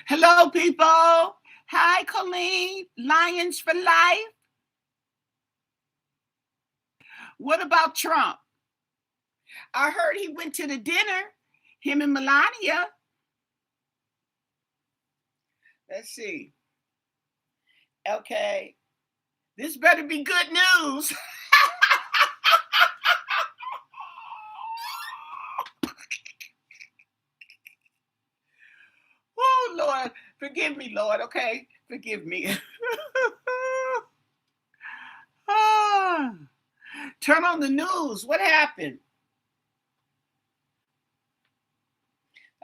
Hello, people. Hi, Colleen. Lions for life. What about Trump? I heard he went to the dinner, him and Melania. Let's see. Okay. This better be good news. Oh, Lord. Forgive me, Lord. Okay. Forgive me. Ah, turn on the news. What happened?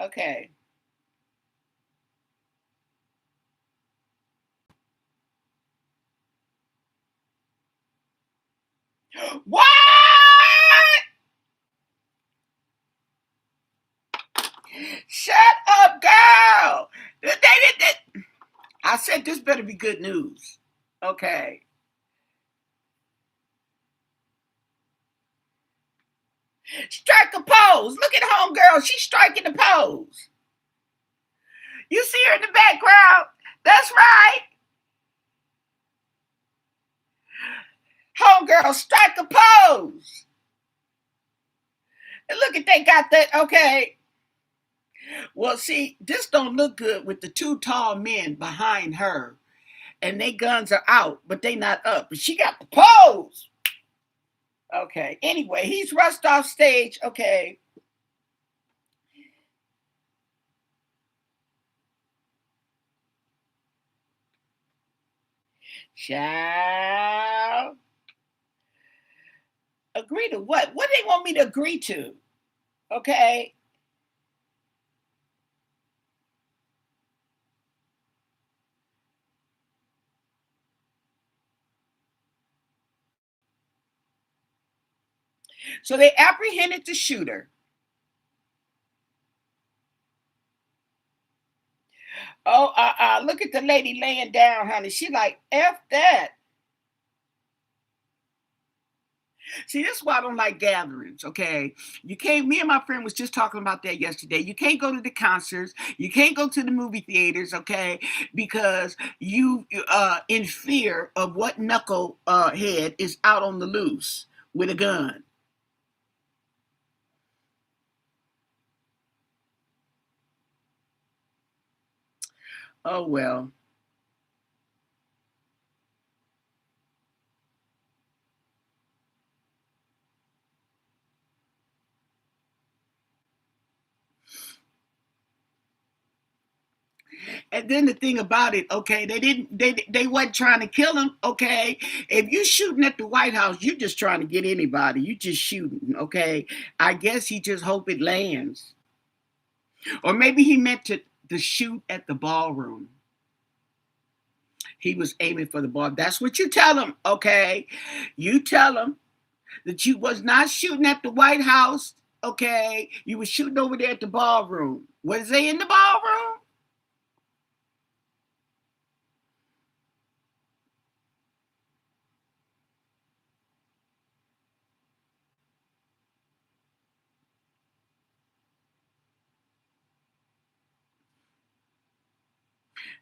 Okay. What? Shut up, girl. I said this better be good news. Okay. Strike a pose. Look at homegirl. She's striking the pose. You see her in the background. That's right. Homegirl, strike a pose. And look at they got that. Okay. Well, see, this don't look good with the two tall men behind her. And they guns are out, but they not up. But she got the pose. Okay. Anyway, he's rushed off stage. Okay. Shall agree to what? What do they want me to agree to? Okay. So they apprehended the shooter. Oh, look at the lady laying down, honey. She like, F that. See, this is why I don't like gatherings, okay? You can't, me and my friend was just talking about that yesterday. You can't go to the concerts. You can't go to the movie theaters, okay? Because you in fear of what knuckle head is out on the loose with a gun. Oh, well. And then the thing about it, okay, they wasn't trying to kill him, okay. If you shooting at the White House, you just trying to get anybody. You just shooting, okay. I guess he just hope it lands, or maybe he meant to shoot at the ballroom. He was aiming for the ball. That's what you tell him, okay. You tell him that you was not shooting at the White House, okay. You was shooting over there at the ballroom. Was they in the ballroom?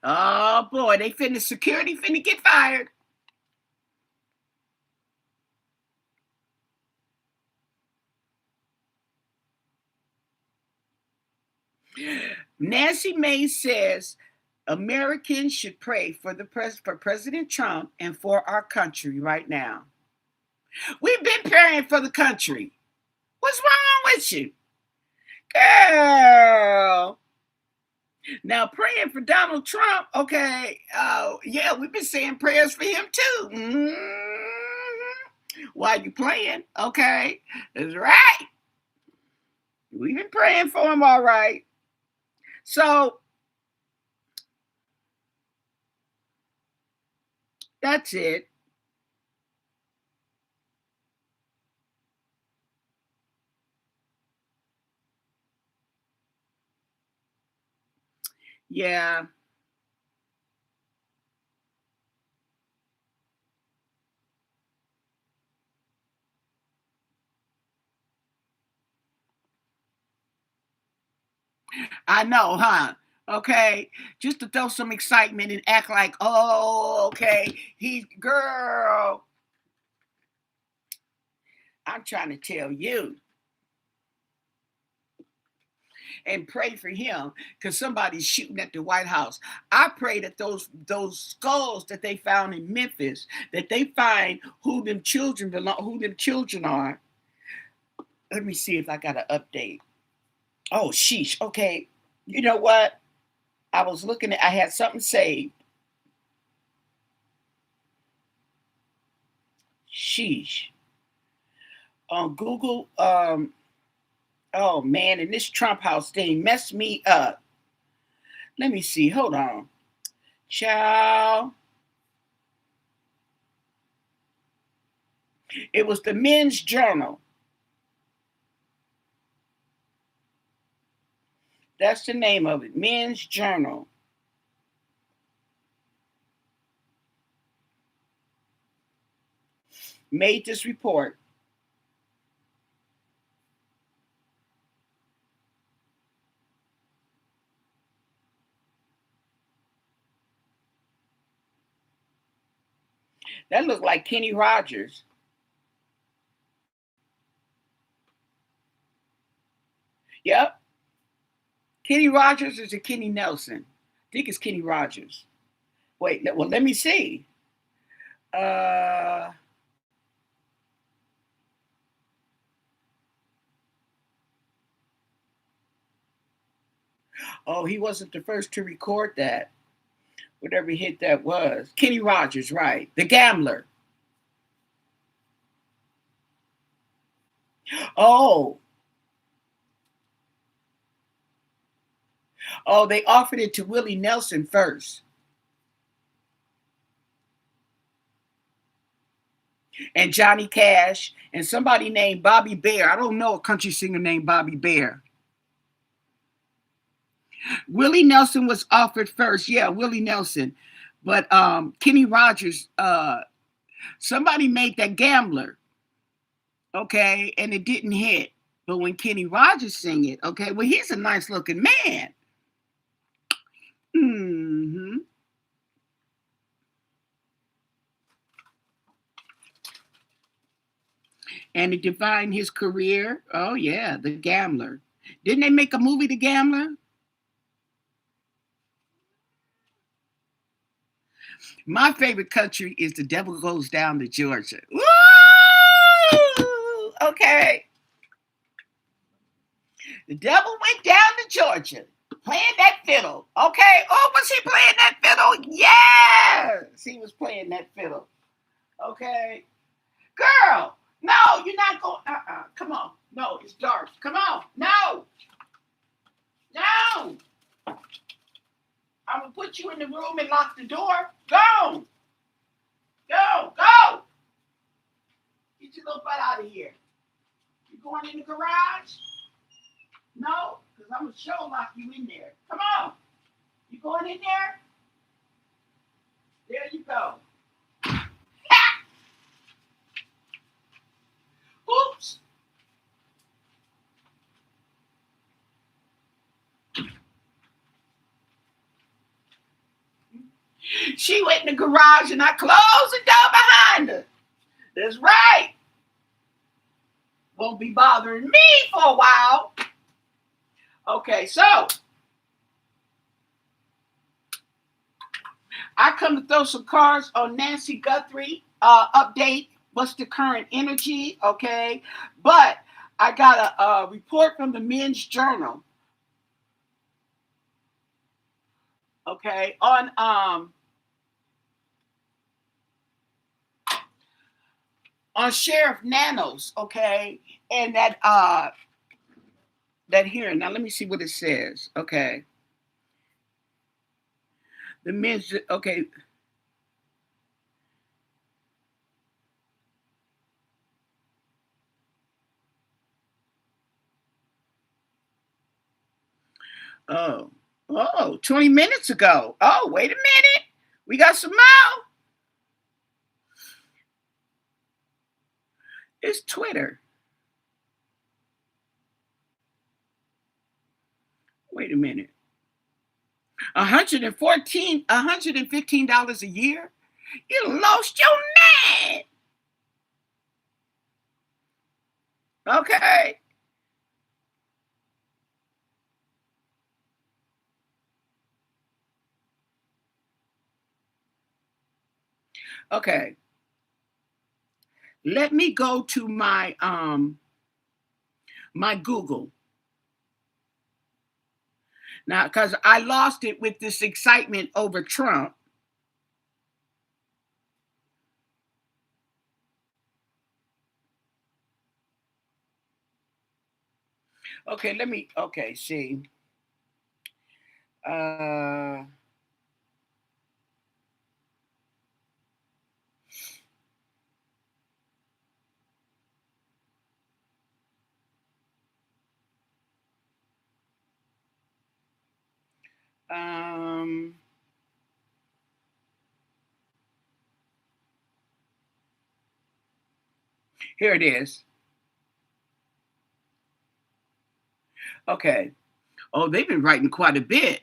Oh boy, they finna security finna get fired. Nancy May says Americans should pray for for President Trump and for our country right now. We've been praying for the country. What's wrong with you, girl? Now praying for Donald Trump. Okay, yeah, we've been saying prayers for him too. While you playing, okay, that's right. We've been praying for him, all right. So that's it. Yeah, I know, huh? Okay, just to throw some excitement and act like, oh, okay, he's girl. I'm trying to tell you and pray for him because somebody's shooting at the White House. I pray that those skulls that they found in Memphis, that they find who them children belong, who them children are. Let me see if I got an update. Oh, sheesh. Okay, you know what? I was looking at. I had something saved. Sheesh. On Google. Oh man, and this Trump house thing messed me up. Let me see. Hold on. Child. It was the Men's Journal. That's the name of it. Men's Journal. Made this report. That looked like Kenny Rogers. Yep. Kenny Rogers is a Kenny Nelson. I think it's Kenny Rogers. Wait, well, let me see. Uh, oh, he wasn't the first to record that. Whatever hit that was. Kenny Rogers, right. The Gambler. Oh, oh, they offered it to Willie Nelson first. And Johnny Cash and somebody named Bobby Bear. I don't know a country singer named Bobby Bear. Willie Nelson was offered first. Yeah, Willie Nelson. But Kenny Rogers, somebody made that Gambler, okay, and it didn't hit. But when Kenny Rogers sing it, okay, well, he's a nice looking man. Mm-hmm. And it defined his career. Oh, yeah, The Gambler. Didn't they make a movie, The Gambler? My favorite country is The Devil Goes Down to Georgia. Woo! Okay. The devil went down to Georgia playing that fiddle. Okay. Oh, was he playing that fiddle? Yes. He was playing that fiddle. Okay. Girl, no, you're not going. Come on. No, it's dark. Come on. No. No. I'm going to put you in the room and lock the door. Go. Go. Go. Get your little butt out of here. You going in the garage? No, because I'm going to show lock you in there. Come on. You going in there? There you go. Oops. She went in the garage and I closed the door behind her. That's right. Won't be bothering me for a while. Okay, so I come to throw some cards on Nancy Guthrie update. What's the current energy? Okay, but I got a report from the Men's Journal. Okay, on Sheriff Nanos. Okay, and that hearing. Now let me see what it says. Okay, the men's. Okay. Oh, oh, 20 minutes ago. Oh, wait a minute. We got some more. It's Twitter. Wait a minute. $115 a year. You lost your man. Okay. Okay. Let me go to my Google now because I lost it with this excitement over Trump. Okay, let me okay, see. Uh um Here it is. Okay. Oh, they've been writing quite a bit.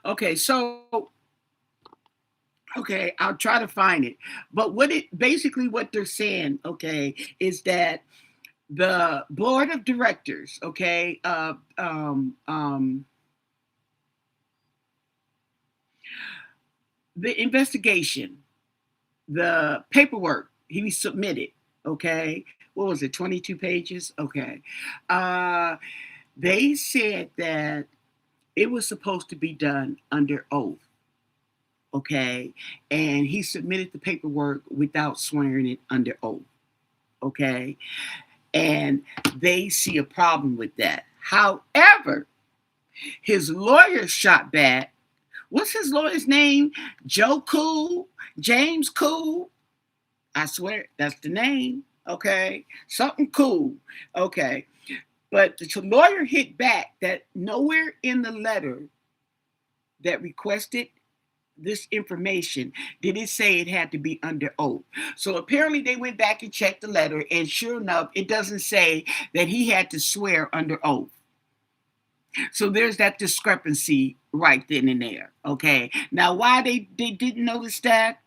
Okay, so okay, I'll try to find it. But what it basically what they're saying, okay, is that the board of directors, okay, the investigation, the paperwork he submitted, okay, what was it, 22 pages? Okay. Uh, they said that it was supposed to be done under oath, okay, and he submitted the paperwork without swearing it under oath, okay, and they see a problem with that. However, his lawyer shot back. What's his lawyer's name? Joe Cool, James Cool. I swear that's the name. Okay, something cool. Okay, but the lawyer hit back that nowhere in the letter that requested this information did it say it had to be under oath. So apparently they went back and checked the letter, and sure enough, it doesn't say that he had to swear under oath. So there's that discrepancy right then and there. Okay. Now why they didn't notice that,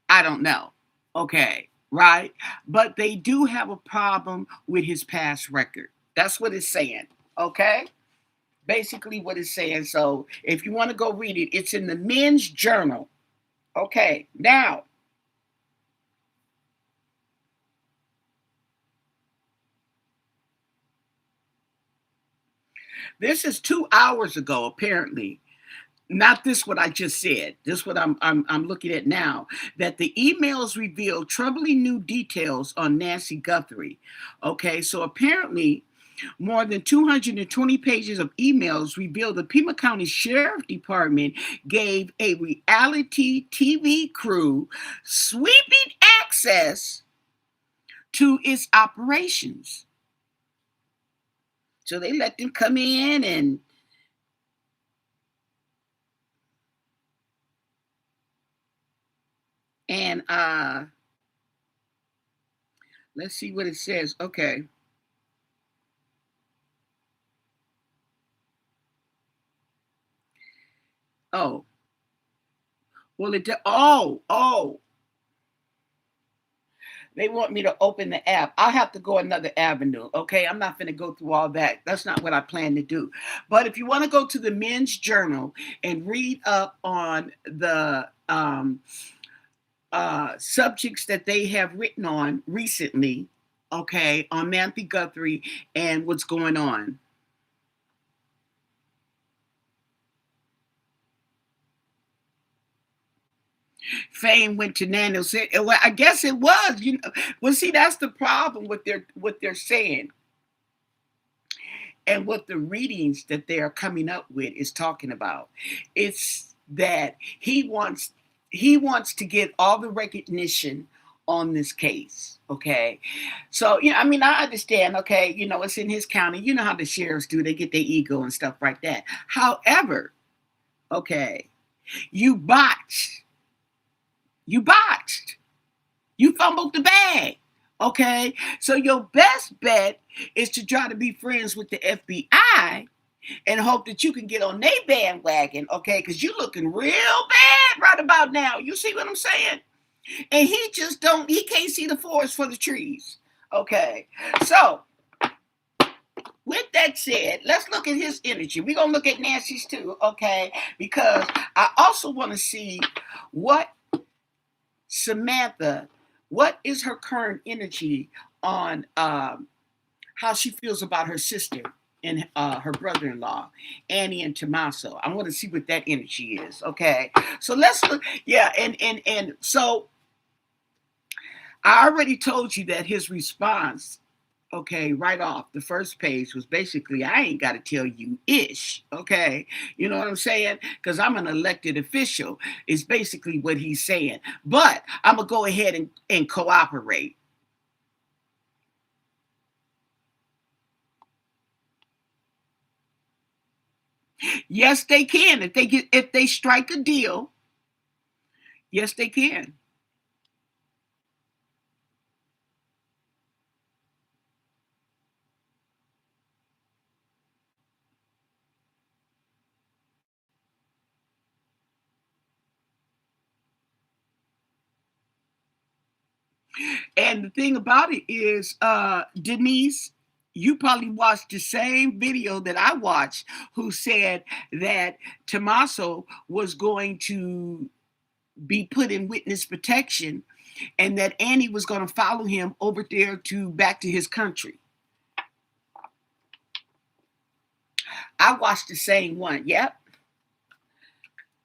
I don't know. Okay, right? But they do have a problem with his past record. That's what it's saying. Okay? Basically what it's saying. So if you want to go read it, it's in the Men's Journal. Okay. Now, this is 2 hours ago, apparently. Not this what I just said. This what I'm looking at now. That the emails reveal troubling new details on Nancy Guthrie. Okay, so apparently more than 220 pages of emails reveal the Pima County Sheriff Department gave a reality TV crew sweeping access to its operations. So they let them come in and let's see what it says. Okay. Oh, well, they want me to open the app. I'll have to go another avenue. Okay. I'm not going to go through all that. That's not what I plan to do. But if you want to go to the Men's Journal and read up on the subjects that they have written on recently, okay, on Nancy Guthrie and what's going on. Fame went to Nanos. Well, I guess it was. Well, see, that's the problem with what they're saying, and what the readings that they are coming up with is talking about. It's that he wants to get all the recognition on this case. Okay, so I mean, I understand. Okay, it's in his county. You know how the sheriffs do; they get their ego and stuff like that. However, okay, you botched. You botched. You fumbled the bag. Okay, so your best bet is to try to be friends with the FBI and hope that you can get on their bandwagon, okay? Because you're looking real bad right about now. You see what I'm saying? And he can't see the forest for the trees, okay? So, with that said, let's look at his energy. We're going to look at Nancy's too, okay? Because I also want to see what Samantha, what is her current energy on how she feels about her sister and her brother-in-law, Annie and Tommaso. I want to see what that energy is. Okay, so let's look. Yeah, and so I already told you that his response, okay, right off the first page was basically, I ain't got to tell you ish. Okay, you know what I'm saying? Because I'm an elected official. Is basically what he's saying. But I'm gonna go ahead and cooperate. Yes, they can. If they strike a deal, yes, they can. And the thing about it is, Denise, you probably watched the same video that I watched, who said that Tommaso was going to be put in witness protection and that Annie was going to follow him over there to back to his country. I watched the same one. Yep.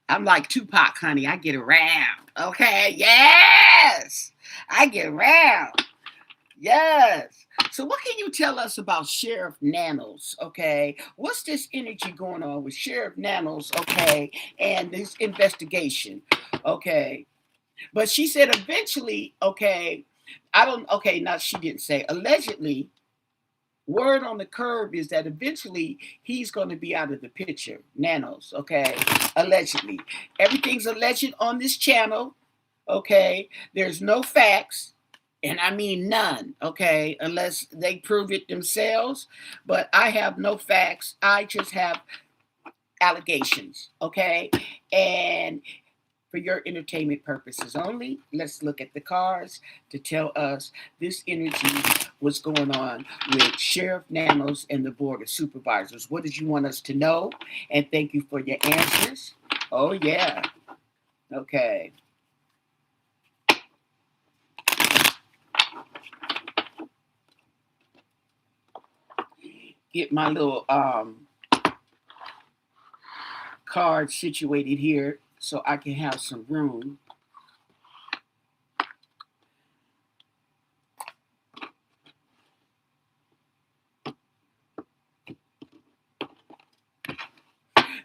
I'm like Tupac, honey. I get around. Okay. Yes. I get around. Yes. So what can you tell us about Sheriff Nanos? Okay. What's this energy going on with Sheriff Nanos? Okay. And this investigation. Okay. But she said eventually, okay, okay, now she didn't say allegedly. Word on the curb is that eventually he's going to be out of the picture. Nanos, okay, allegedly. Everything's alleged on this channel, okay. There's no facts, and I mean none, okay, unless they prove it themselves. But I have no facts. I just have allegations, okay, and for your entertainment purposes only. Let's look at the cards to tell us this energy, what's going on with Sheriff Nanos and the Board of Supervisors. What did you want us to know? And thank you for your answers. Oh, yeah. Okay. Get my little card situated here so I can have some room.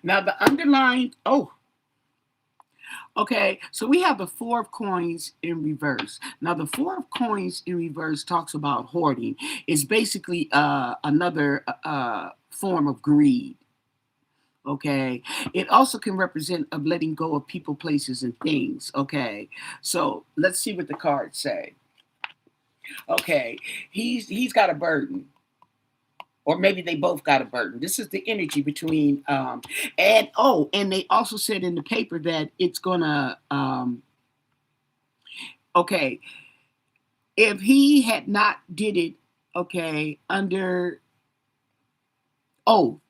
Now the underlying, okay, so we have the Four of Coins in reverse. Now, the Four of Coins in reverse talks about hoarding. It's basically another form of greed. Okay, it also can represent of letting go of people, places, and things. Okay, so let's see what the cards say. Okay, he's got a burden, or maybe they both got a burden. This is the energy between and they also said in the paper that it's gonna okay, if he had not did it, okay, under oath,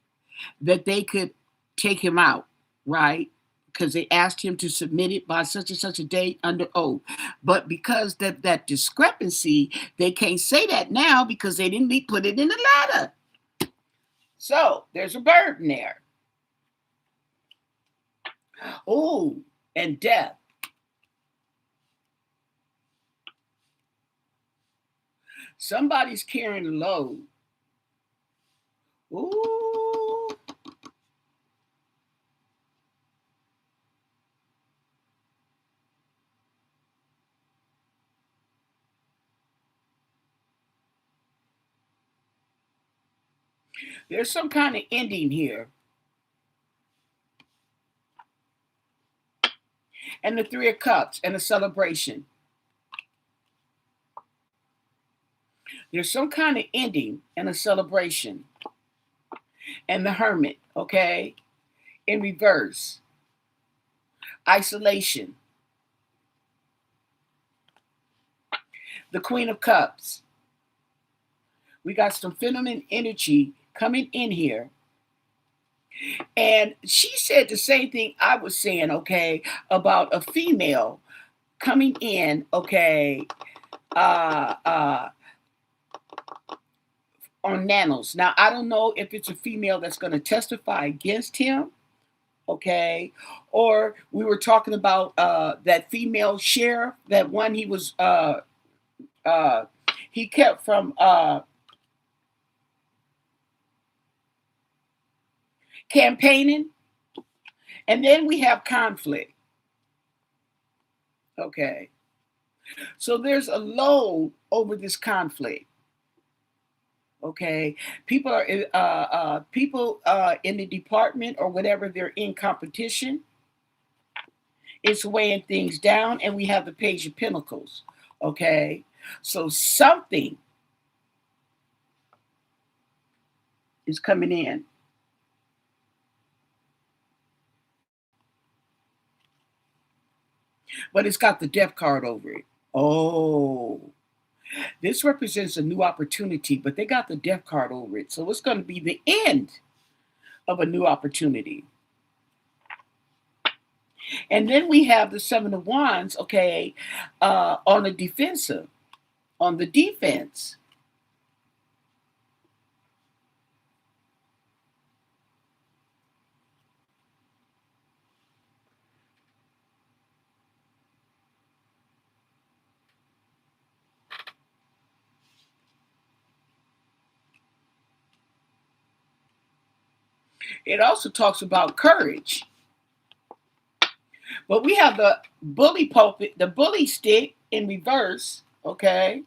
that they could take him out, right? Because they asked him to submit it by such and such a date under oath. But because that discrepancy, they can't say that now because they didn't put it in the letter. So there's a burden there. Oh, and death. Somebody's carrying a load. Ooh. There's some kind of ending here. And the Three of Cups and a celebration. There's some kind of ending and a celebration. And the Hermit, okay, in reverse. Isolation. The Queen of Cups. We got some feminine energy coming in here. And she said the same thing I was saying, okay, about a female coming in, okay, uh, uh, on Nanos. Now, I don't know if it's a female that's going to testify against him, okay, or we were talking about that female sheriff, that one he kept from campaigning. And then we have conflict, okay. So there's a load over this conflict. Okay, people in the department or whatever, they're in competition. It's weighing things down, and we have the Page of Pentacles. Okay, so something is coming in, but it's got the Death card over it. Oh, this represents a new opportunity, but they got the Death card over it, so it's going to be the end of a new opportunity. And then we have the Seven of Wands, okay, on the defensive, on the defense. It also talks about courage. But we have the bully pulpit, the bully stick in reverse, okay?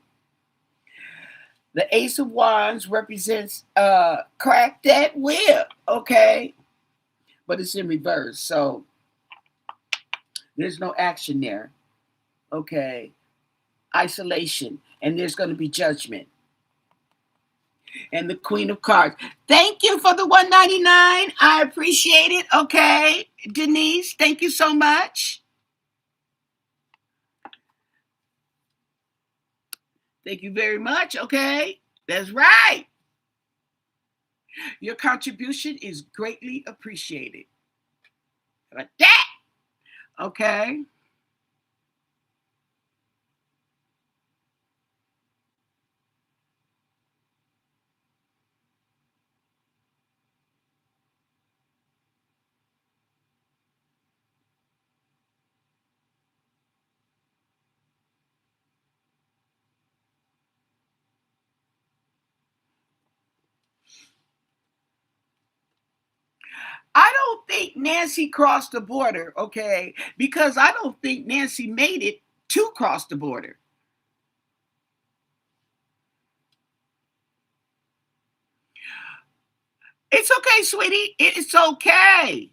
The Ace of Wands represents crack that whip, okay? But it's in reverse, so there's no action there, okay? Isolation, and there's going to be judgment. And the Queen of Cards. Thank you for the $1.99. I appreciate it, okay? Denise, thank you so much. Thank you very much, okay? That's right. Your contribution is greatly appreciated. Like that, okay? I don't think Nancy crossed the border, okay? Because I don't think Nancy made it to cross the border. It's okay, sweetie. It's okay.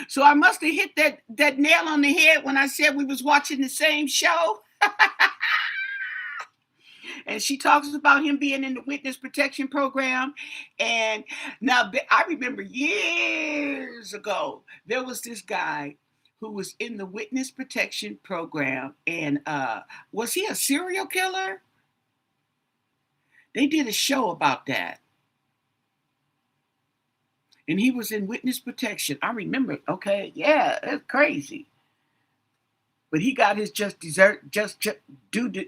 So I must have hit that nail on the head when I said we was watching the same show. And she talks about him being in the witness protection program. And now I remember years ago, there was this guy who was in the witness protection program. And was he a serial killer? They did a show about that. And he was in witness protection. I remember, okay, yeah, that's crazy. But he got his just due.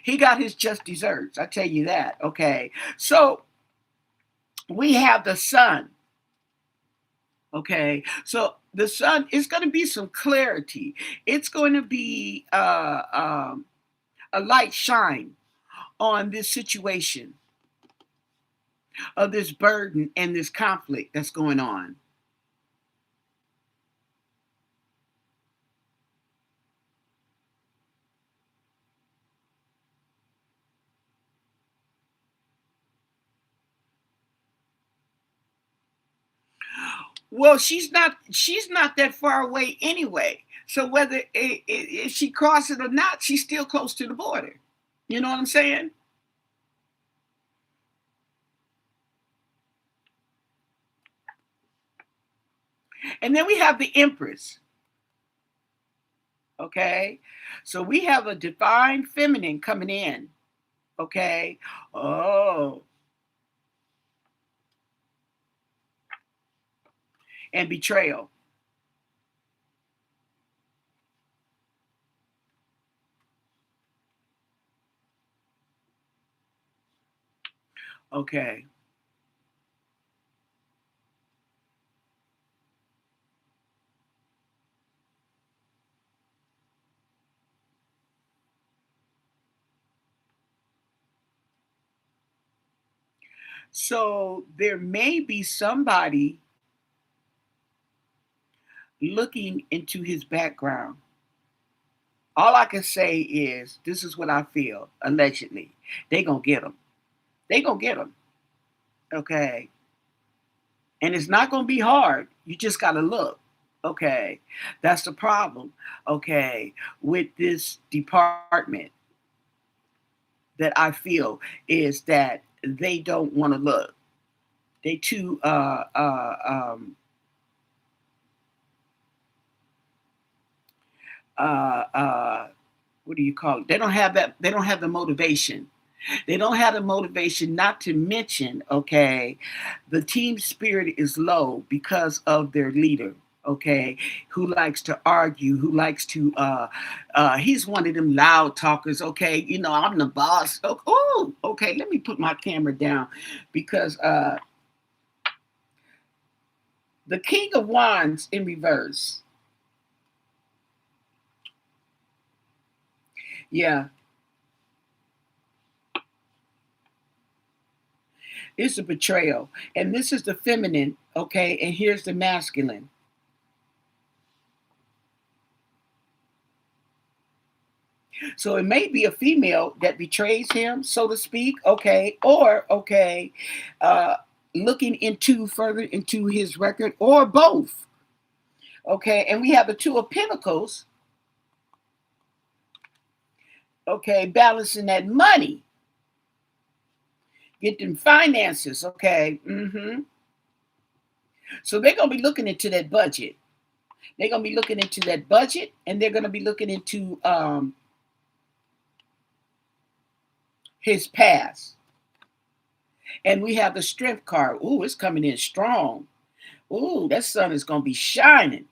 He got his just desserts. I tell you that. Okay. So we have the sun. Okay. So the sun is going to be some clarity. It's going to be a light shine on this situation of this burden and this conflict that's going on. Well, she's not that far away anyway. So whether if she crosses or not, she's still close to the border. You know what I'm saying? And then we have the Empress. Okay, so we have a divine feminine coming in. Okay, oh, and betrayal. Okay, so there may be somebody looking into his background. All I can say is this is what I feel. Allegedly, they gonna get him. They gonna get him. Okay, and it's not gonna be hard. You just gotta look. Okay, that's the problem. Okay, with this department that I feel is that they don't want to look. They too uh what do you call it? They don't have that. They don't have the motivation. They don't have the motivation. Not to mention, okay, the team spirit is low because of their leader. Okay, who likes to argue? Who likes to? He's one of them loud talkers. Okay, you know I'm the boss. Oh, okay. Let me put my camera down because the King of Wands in reverse. Yeah, it's a betrayal, and this is the feminine. Okay, and here's the masculine. So it may be a female that betrays him, so to speak, okay, or okay, uh, looking into further into his record, or both, okay. And we have the Two of Pentacles, okay, balancing that money, get them finances, okay. So they're gonna be looking into that budget. They're gonna be looking into that budget, and they're gonna be looking into his past. And we have the Strength card. Ooh, it's coming in strong. Ooh, that sun is gonna be shining.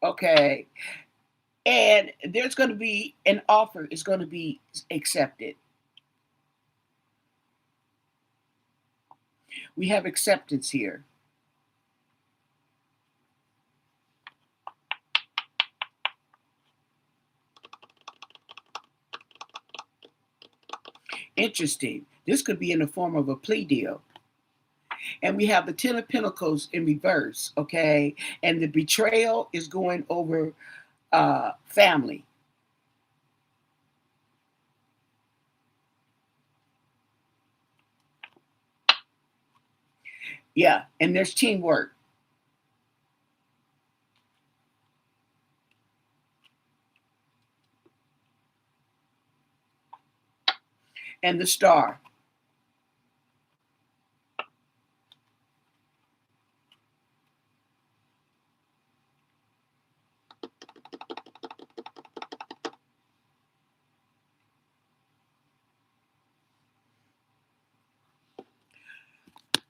Okay. And there's going to be an offer is going to be accepted. We have acceptance here. Interesting. This could be in the form of a plea deal. And we have the Ten of Pentacles in reverse, okay? And the betrayal is going over family. Yeah, and there's teamwork. And the Star.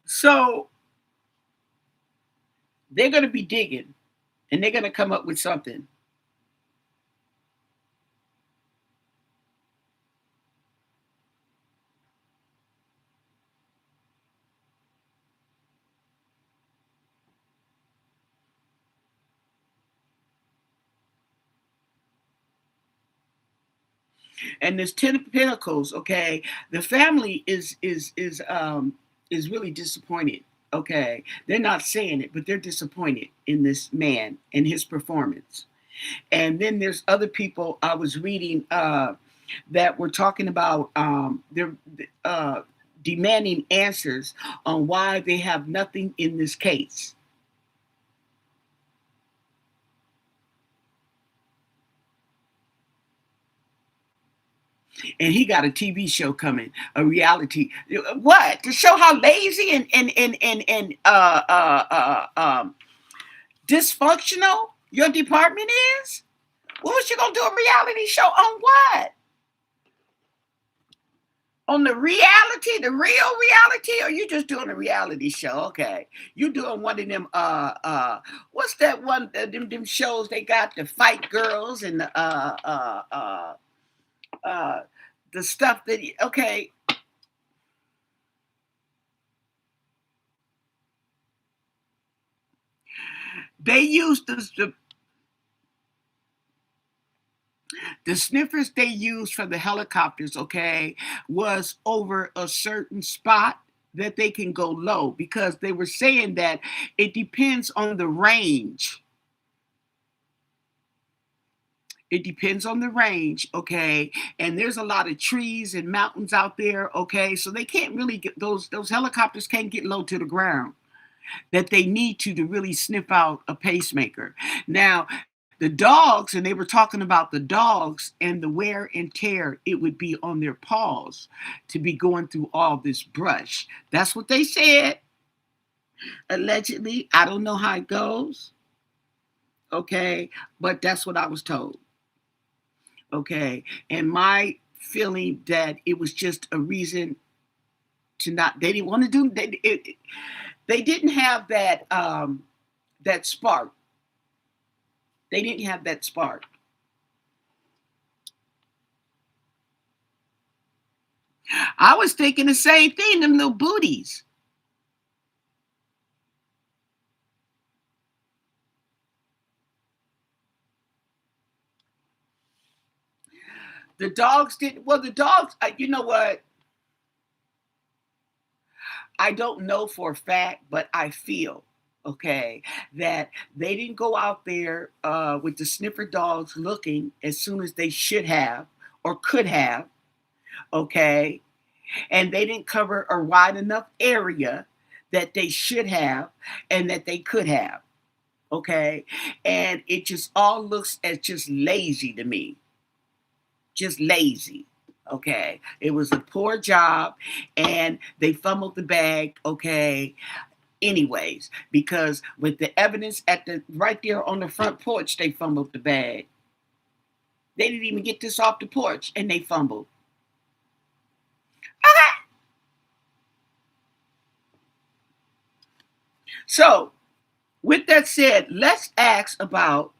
So they're going to be digging and they're going to come up with something. And this Ten of Pentacles, okay, the family is really disappointed. Okay, they're not saying it, but they're disappointed in this man and his performance. And then there's other people I was reading that were talking about their uh, demanding answers on why they have nothing in this case. And he got a TV show coming, a reality. What? To show how lazy and dysfunctional your department is? What was you gonna do, a reality show on what? On the reality, the real reality, or you just doing a reality show? Okay, you doing one of them. What's that one? Them shows they got, the fight girls and uh, the stuff that. Okay, they used the sniffers they used for the helicopters, okay, was over a certain spot that they can go low, because they were saying that it depends on the range. It depends on the range, okay, and there's a lot of trees and mountains out there, okay, so they can't really get those helicopters can't get low to the ground that they need to really sniff out a pacemaker. Now, the dogs, and they were talking about the dogs and the wear and tear it would be on their paws to be going through all this brush. That's what they said, allegedly. I don't know how it goes, okay, but that's what I was told, okay. And my feeling that it was just a reason to not, they didn't want to do, they didn't have that spark. They didn't have that spark. I was thinking the same thing, them little booties. The dogs didn't, well, the dogs, you know what? I don't know for a fact, but I feel, okay, that they didn't go out there with the sniffer dogs looking as soon as they should have or could have, okay, and they didn't cover a wide enough area that they should have and that they could have, okay, and it just all looks as just lazy to me, just lazy. Okay, it was a poor job, and they fumbled the bag. Okay, anyways, because with the evidence at the right there on the front porch, they fumbled the bag. They didn't even get this off the porch, and they fumbled. Okay. So, with that said, let's ask about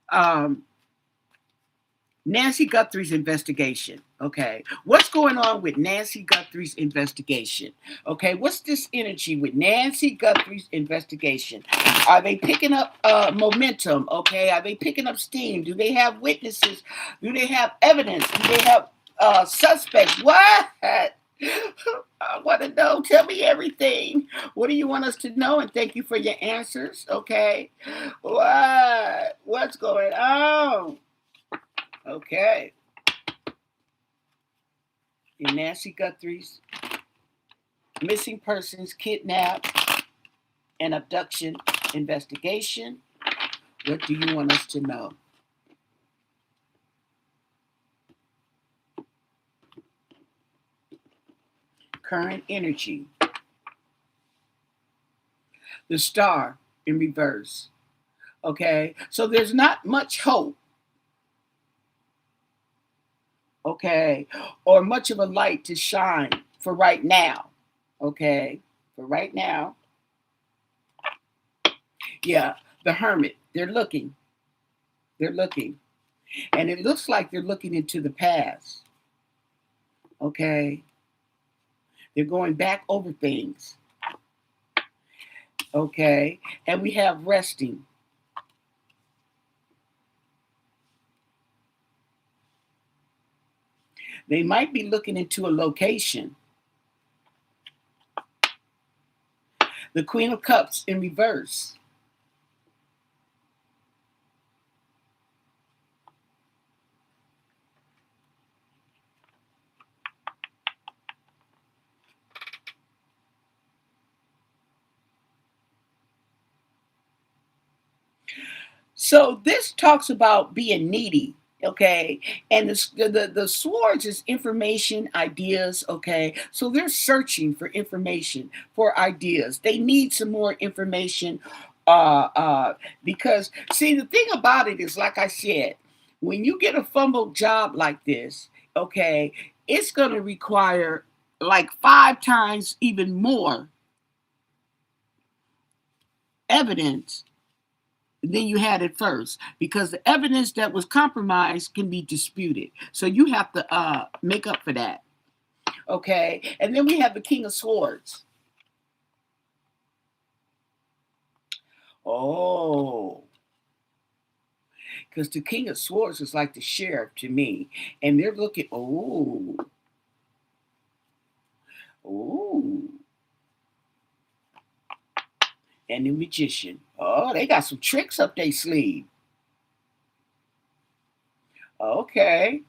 um, Nancy Guthrie's investigation. Okay, what's going on with Nancy Guthrie's investigation? Okay, what's this energy with Nancy Guthrie's investigation? Are they picking up momentum? Okay, are they picking up steam? Do they have witnesses? Do they have evidence? Do they have suspects? What? I want to know. Tell me everything. What do you want us to know? And thank you for your answers. Okay, what? What's going on? Okay. In Nancy Guthrie's missing persons, kidnap, and abduction investigation, what do you want us to know? Current energy. The star in reverse. Okay. So there's not much hope, okay, or much of a light to shine for right now, okay, for right now. Yeah, the hermit, they're looking, and it looks like they're looking into the past, okay, they're going back over things, okay, and we have resting. They might be looking into a location. The Queen of Cups in reverse. So this talks about being needy, okay? And the swords is information, ideas, okay? So they're searching for information, for ideas. They need some more information, uh, uh, because see the thing about it is, like I said, when you get a fumbled job like this, okay, it's going to require like 5 times even more evidence than you had at first, because the evidence that was compromised can be disputed. So you have to make up for that. Okay. And then we have the King of Swords. Oh, because the King of Swords is like the sheriff to me. And they're looking, oh, and the magician. Oh, they got some tricks up their sleeve. Okay.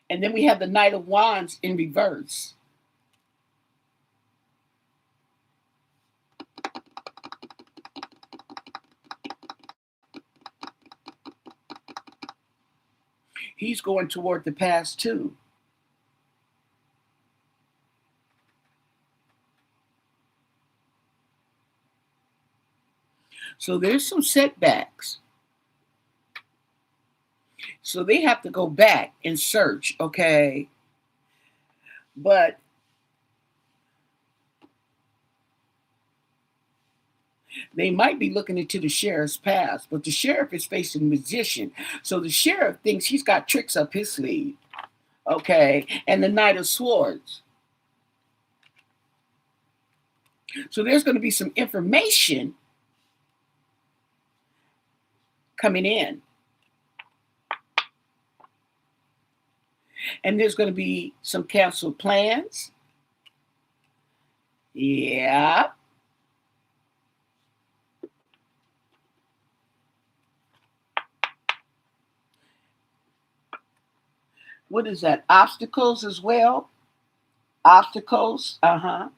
And then we have the Knight of Wands in reverse. He's going toward the past too. So there's some setbacks. So they have to go back and search, okay? But they might be looking into the sheriff's past, but the sheriff is facing a magician. So the sheriff thinks he's got tricks up his sleeve, okay? And the Knight of Swords. So there's going to be some information coming in. And there's going to be some canceled plans. Yeah. What is that? Obstacles as well? Obstacles. Uh-huh.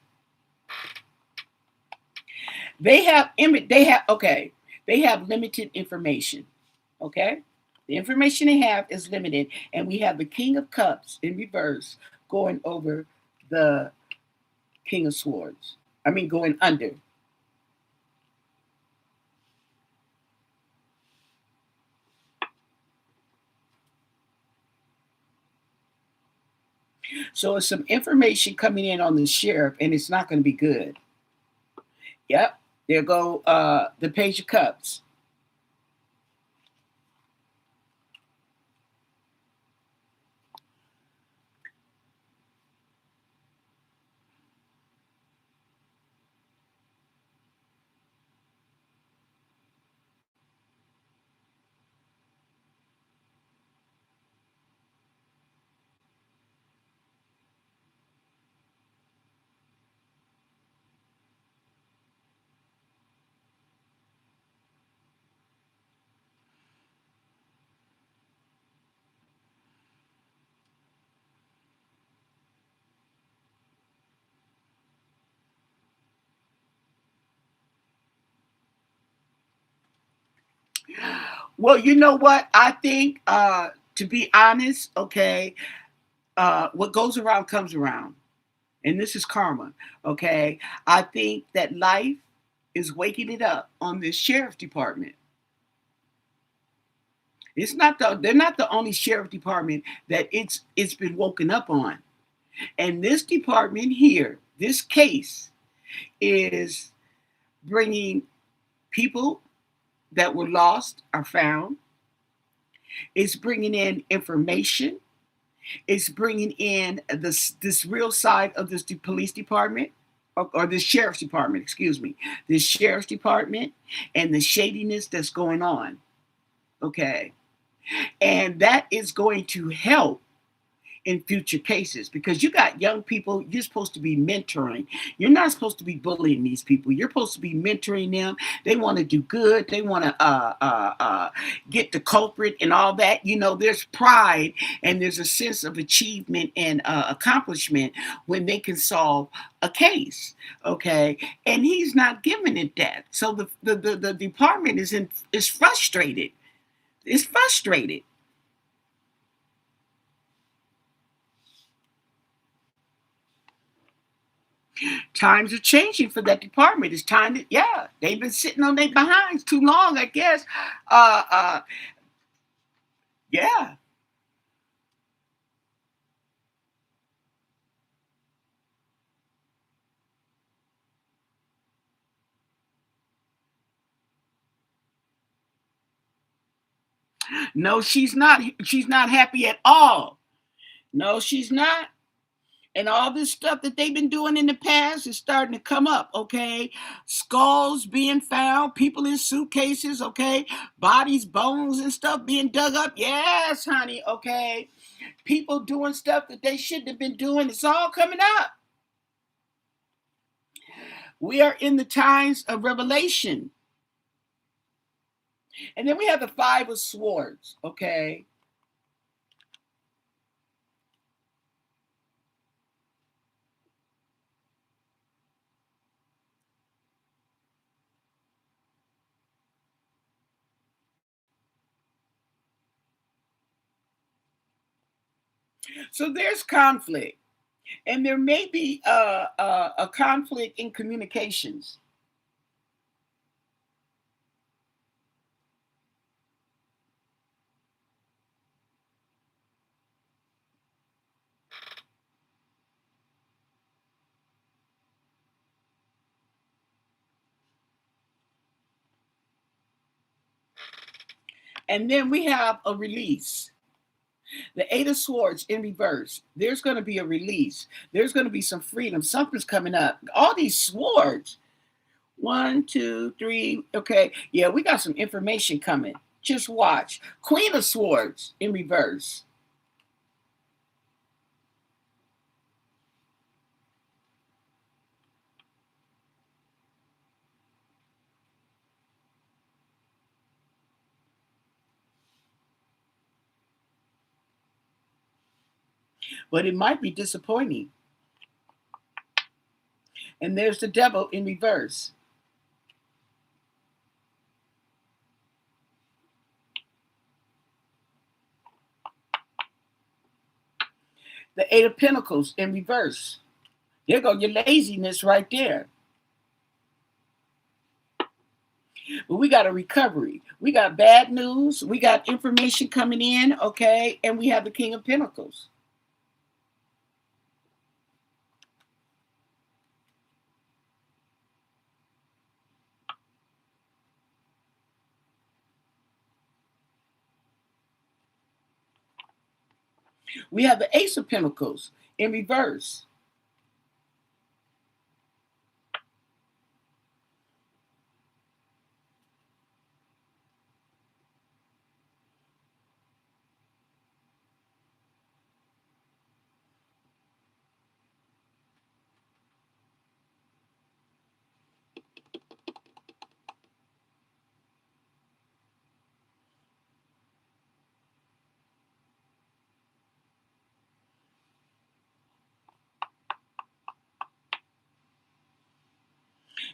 They have limited information. Okay? The information they have is limited. And we have the King of Cups in reverse going over the King of Swords. I mean, going under. So it's some information coming in on the sheriff, and it's not going to be good. Yep. There go the Page of Cups. Well, you know what? I think, to be honest, okay, what goes around comes around. And this is karma, okay? I think that life is waking it up on this sheriff department. They're not the only sheriff department that it's been woken up on. And this department here, this case is bringing people that were lost are found. It's bringing in information. It's bringing in this real side of this police department, or the sheriff's department, excuse me, the sheriff's department, and the shadiness that's going on. Okay. And that is going to help in future cases, because you got young people you're supposed to be mentoring. You're not supposed to be bullying these people. You're supposed to be mentoring them. They want to do good. They want to get the culprit and all that. There's pride and there's a sense of achievement and accomplishment when they can solve a case. Okay, and he's not giving it that. So the department is frustrated. It's frustrated. Times are changing for that department. It's time to, yeah, they've been sitting on their behinds too long, I guess. Uh, uh, yeah. No, she's not. She's not happy at all. No, she's not. And all this stuff that they've been doing in the past is starting to come up, okay? Skulls being found, people in suitcases, okay? Bodies, bones, and stuff being dug up. Yes, honey, okay? People doing stuff that they shouldn't have been doing. It's all coming up. We are in the times of revelation. And then we have the Five of Swords, okay? So there's conflict. And there may be a conflict in communications. And then we have a release. The Eight of Swords in reverse. There's going to be a release. There's going to be some freedom. Something's coming up. All these swords. One, two, three. Okay. Yeah, we got some information coming. Just watch. Queen of Swords in reverse. But it might be disappointing. And there's the Devil in reverse. The Eight of Pentacles in reverse. There go your laziness right there. But we got a recovery. We got bad news. We got information coming in, okay? And we have the King of Pentacles. We have the Ace of Pentacles in reverse.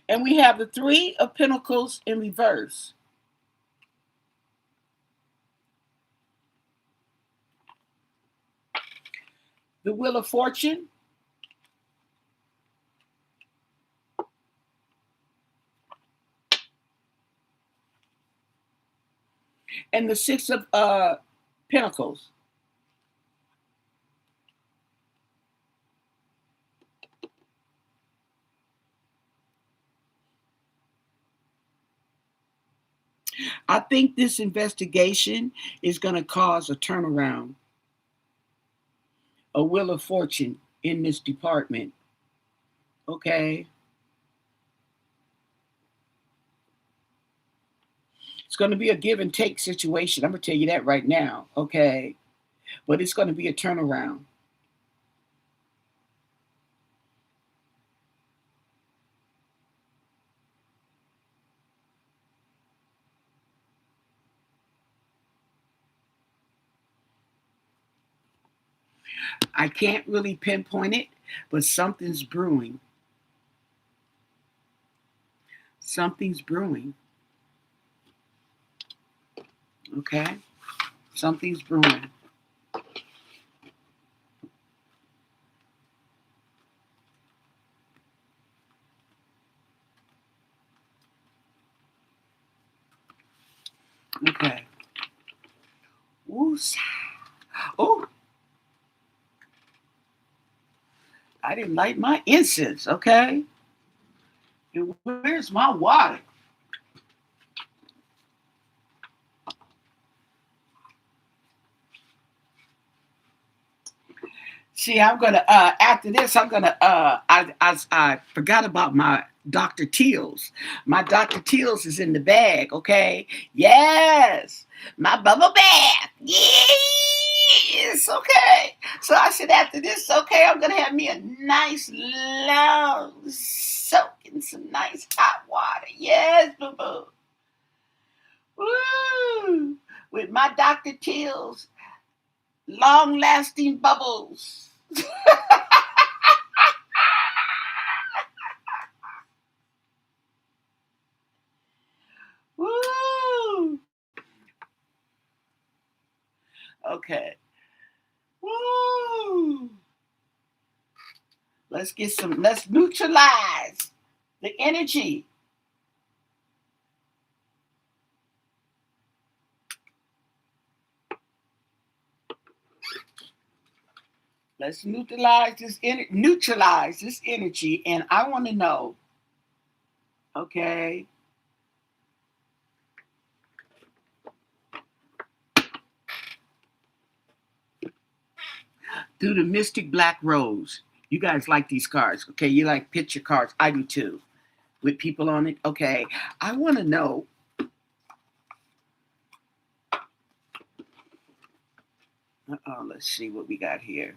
And we have the Three of Pentacles in reverse. The Wheel of Fortune. And the Six of Pentacles. I think this investigation is going to cause a turnaround, a Wheel of Fortune in this department. Okay. It's going to be a give and take situation. I'm going to tell you that right now. Okay. But it's going to be a turnaround. I can't really pinpoint it, but something's brewing. Something's brewing. Okay? Something's brewing. Okay. Woosah. Oh, I didn't light my incense, okay? And where's my water? See, I'm gonna after this, I'm gonna I forgot about my Dr. Teals. My Dr. Teals is in the bag, okay? Yes, my bubble bath. Yes, okay. So I said after this, okay, I'm gonna have me a nice long soak in some nice hot water. Yes, boo boo. Woo! With my Dr. Teals, long lasting bubbles. Woo! Okay. Woo! Let's neutralize the energy. Let's neutralize this energy. And I want to know, okay, through the Mystic Black Rose. You guys like these cards, okay? You like picture cards. I do too. With people on it. Okay. I want to know. Let's see what we got here.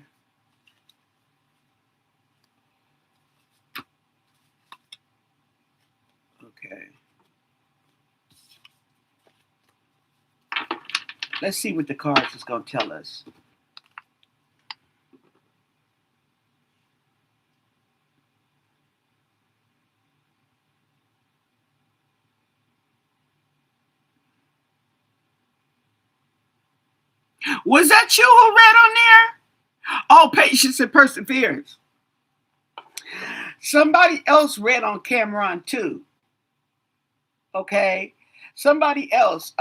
Okay. Let's see what the cards is going to tell us. Was that you who read on there? Oh, patience and perseverance. Somebody else read on Cameron too. Okay. Somebody else.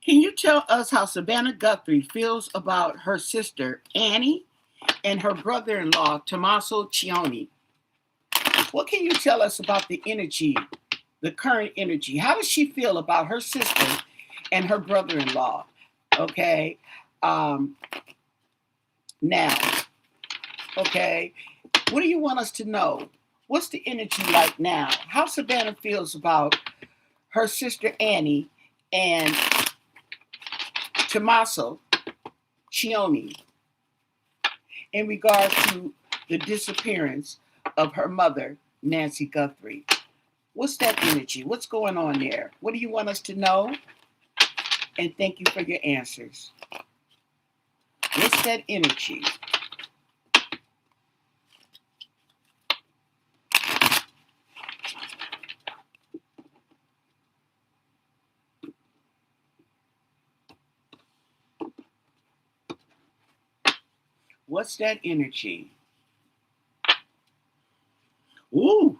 Can you tell us how Savannah Guthrie feels about her sister Annie and her brother-in-law Tommaso Cioni? What can you tell us about the energy, the current energy? How does she feel about her sister and her brother-in-law? Okay. Now, okay, what do you want us to know? What's the energy like now? How Savannah feels about her sister Annie and Tommaso Cioni in regards to the disappearance of her mother, Nancy Guthrie. What's that energy? What's going on there? What do you want us to know? And thank you for your answers. What's that energy? What's that energy? Ooh,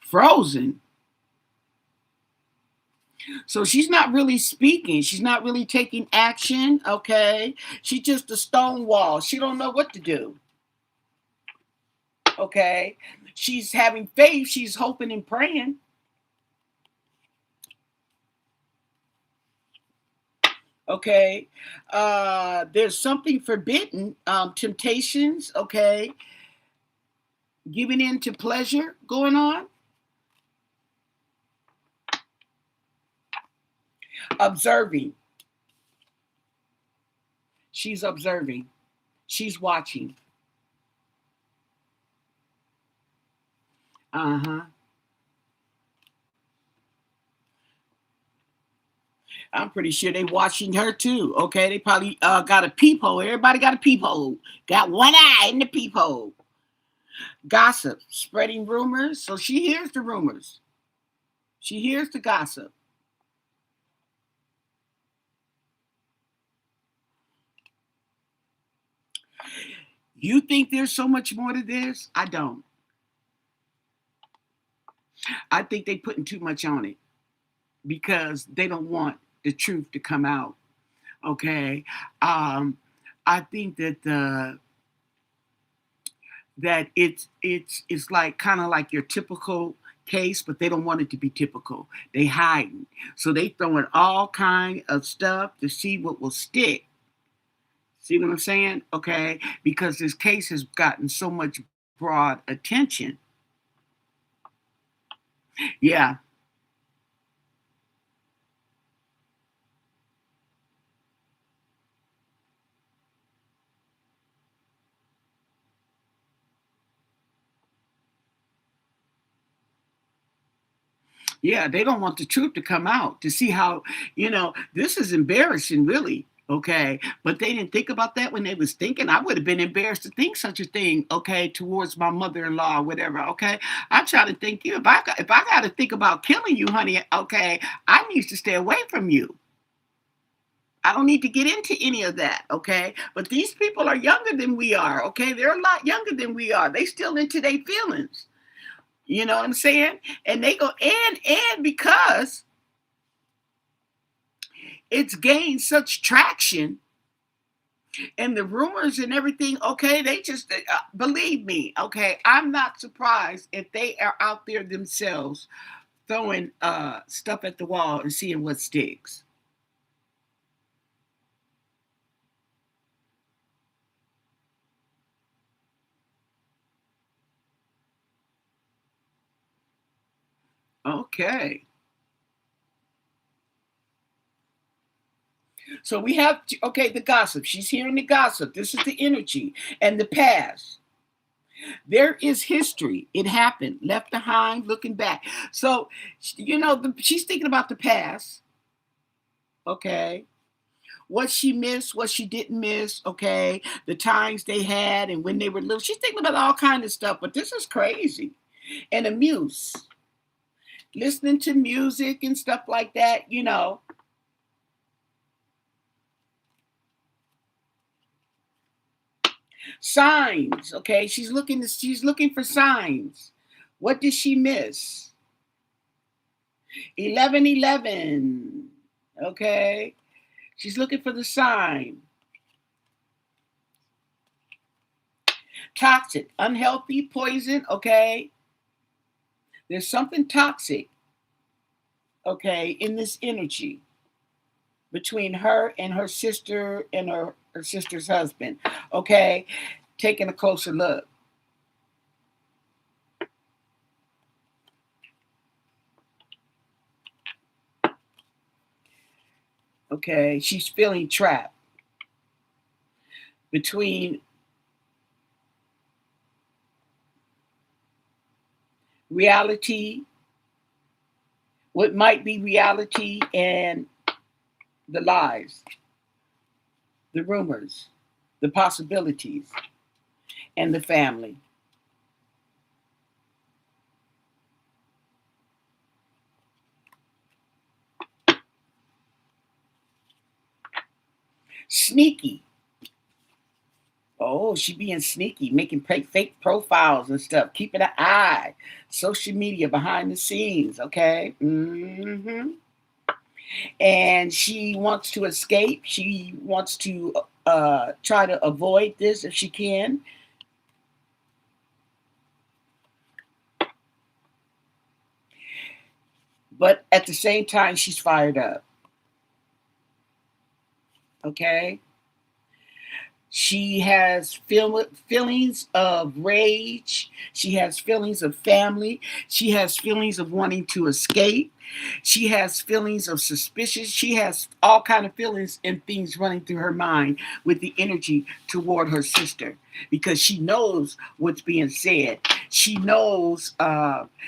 frozen. So she's not really speaking. She's not really taking action. Okay. She's just a stone wall. She don't know what to do. Okay. She's having faith. She's hoping and praying. Okay. There's something forbidden, temptations, okay, giving in to pleasure going on. Observing. She's observing. She's watching. Uh-huh. I'm pretty sure they watching her too. Okay, they probably got a peephole. Everybody got a peephole. Got one eye in the peephole. Gossip, spreading rumors. So she hears the rumors. She hears the gossip. You think there's so much more to this? I don't. I think they putting too much on it because they don't want the truth to come out. Okay. Um, I think that it's like kind of like your typical case, but they don't want it to be typical. They hiding. So they throwing all kind of stuff to see what will stick. See what I'm saying? Okay. Because this case has gotten so much broad attention. Yeah. Yeah, they don't want the truth to come out to see how, this is embarrassing, really. Okay. But they didn't think about that when they was thinking. I would have been embarrassed to think such a thing, okay, towards my mother-in-law or whatever. Okay. I try to think you if I got to think about killing you, honey, okay, I need to stay away from you. I don't need to get into any of that, okay? But these people are younger than we are, okay? They're a lot younger than we are. They still into their feelings. You know what I'm saying? And they go, and because it's gained such traction and the rumors and everything, okay, they just believe me, okay, I'm not surprised if they are out there themselves throwing stuff at the wall and seeing what sticks. Okay. So we have, okay, the gossip. She's hearing the gossip. This is the energy and the past. There is history. It happened, left behind, looking back. So, she's thinking about the past. Okay. What she missed, what she didn't miss. Okay. The times they had and when they were little. She's thinking about all kinds of stuff, but this is crazy. And a muse, listening to music and stuff like that. Signs, okay? She's looking for signs. What did she miss? 1111. Okay? She's looking for the sign. Toxic, unhealthy, poison, okay? There's something toxic, okay, in this energy between her and her sister and her sister's husband. Okay? Taking a closer look. Okay? She's feeling trapped between reality, what might be reality, and the lies, the rumors, the possibilities, and the family. Sneaky. Oh, she being sneaky, making fake profiles and stuff, keeping an eye, social media behind the scenes, okay? And she wants to escape. She wants to try to avoid this if she can. But at the same time, she's fired up. Okay. She has feelings of rage. She has feelings of family. She has feelings of wanting to escape. She has feelings of suspicion. She has all kind of feelings and things running through her mind with the energy toward her sister because she knows what's being said. She knows.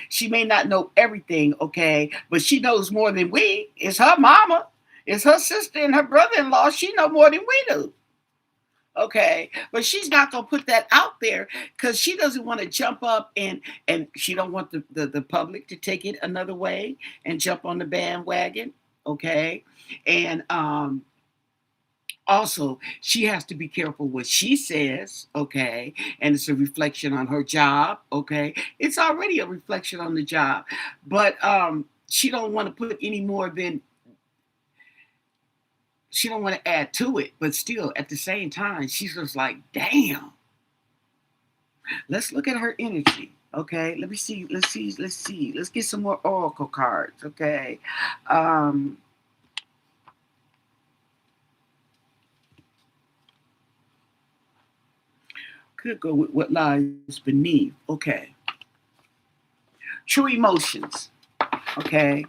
She may not know everything, okay, but she knows more than we. It's her mama. It's her sister and her brother-in-law. She know more than we do. Okay, but she's not gonna put that out there because she doesn't want to jump up and she don't want the public to take it another way and jump on the bandwagon. Okay, and also she has to be careful what she says. Okay, and it's a reflection on her job. Okay, it's already a reflection on the job, but she don't want to put any more than she don't want to add to it, but still at the same time, she's just like, damn. Let's look at her energy. Okay, let me see. Let's see. Let's see. Let's get some more oracle cards. Okay. Um, could go with what lies beneath. Okay. True emotions. Okay.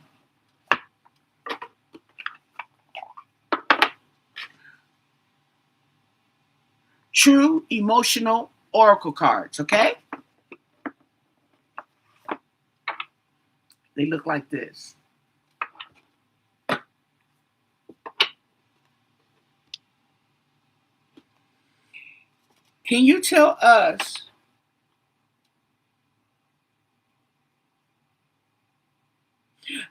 True emotional oracle cards. Okay. They look like this. Can you tell us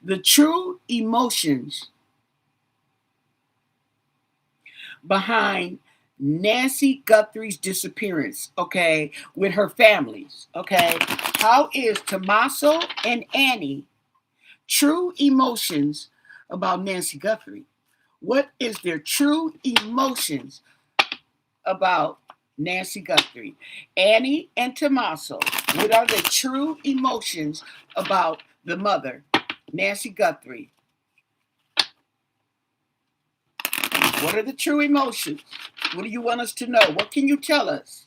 the true emotions behind Nancy Guthrie's disappearance, okay, with her families, okay? How is Tommaso and Annie true emotions about Nancy Guthrie? What is their true emotions about Nancy Guthrie? Annie and Tommaso, what are the true emotions about the mother, Nancy Guthrie? What are the true emotions? What do you want us to know? What can you tell us?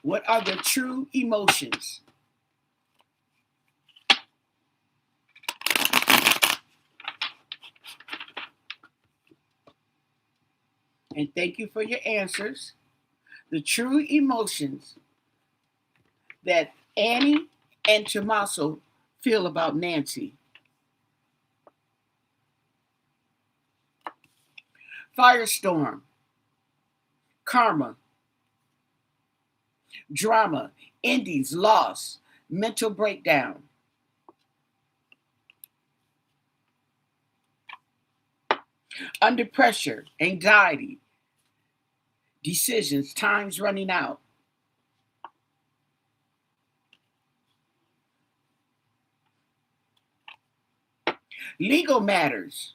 What are the true emotions? And thank you for your answers. The true emotions that Annie and Tommaso feel about Nancy. Firestorm, karma, drama, endings, loss, mental breakdown. Under pressure, anxiety, decisions, time's running out. Legal matters,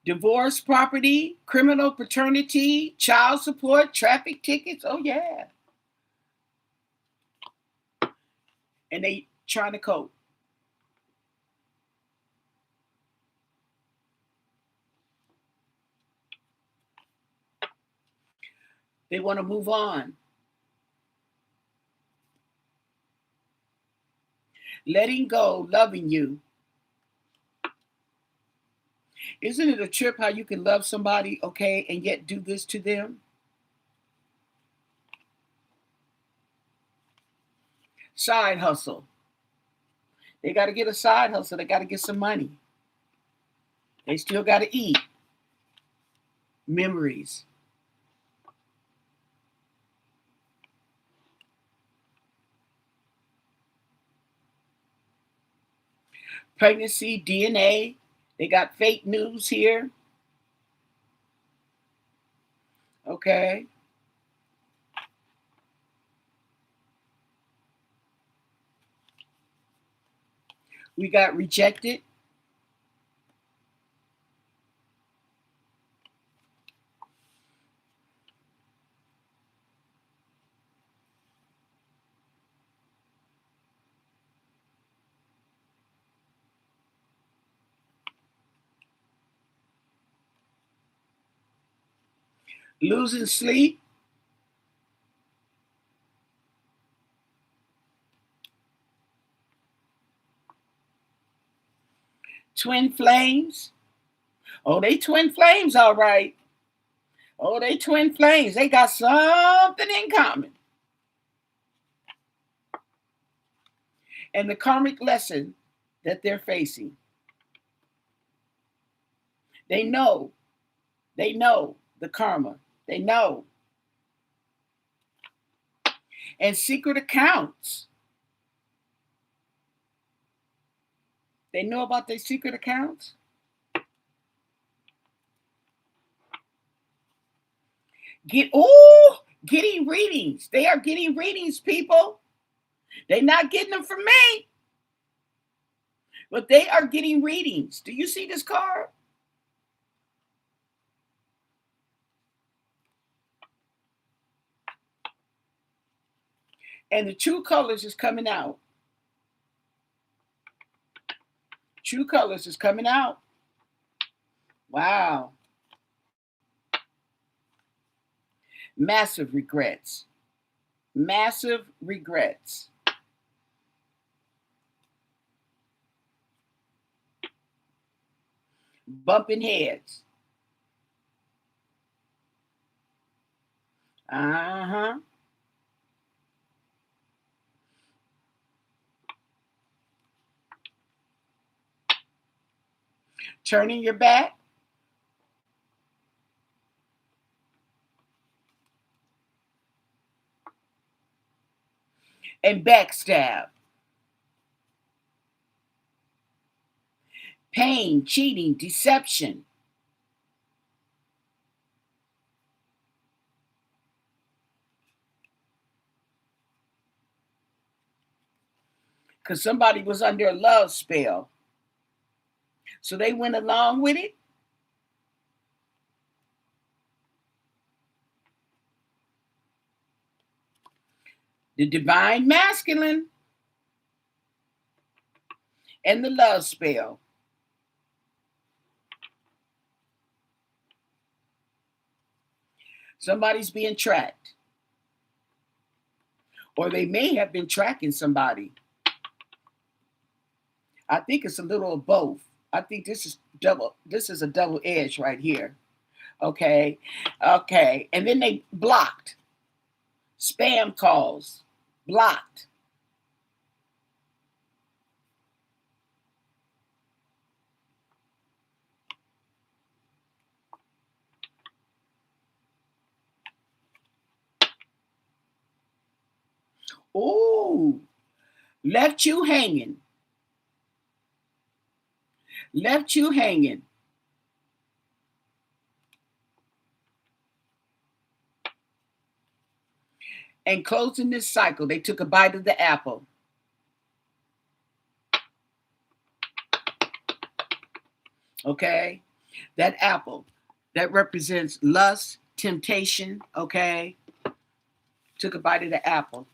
divorce, property, criminal paternity, child support, traffic tickets. Oh, yeah. And they trying to cope. They want to move on. Letting go, loving you. Isn't it a trip how you can love somebody, okay, and yet do this to them? Side hustle. They got to get a side hustle. They got to get some money. They still got to eat. Memories. Pregnancy, DNA. They got fake news here. Okay. We got rejected. losing sleep, twin flames. Oh, they twin flames, all right. Oh, they twin flames. They got something in common. And the karmic lesson that they're facing. They know the karma. They know. And secret accounts. They know about their secret accounts. Getting readings. They are getting readings, people. They're not getting them from me. But they are getting readings. Do you see this card? And the true colors is coming out. True colors is coming out. Wow. Massive regrets. Massive regrets. Bumping heads. Uh-huh. Turning your back. And backstab. Pain, cheating, deception. Because somebody was under a love spell. So they went along with it. The divine masculine and the love spell. Somebody's being tracked. Or they may have been tracking somebody. I think it's a little of both. I think this is a double edge right here. Okay. Okay. And then they blocked. Spam calls. Blocked. Ooh. Left you hanging. Left you hanging. And closing this cycle, they took a bite of the apple. Okay? That apple, that represents lust, temptation, okay? Took a bite of the apple.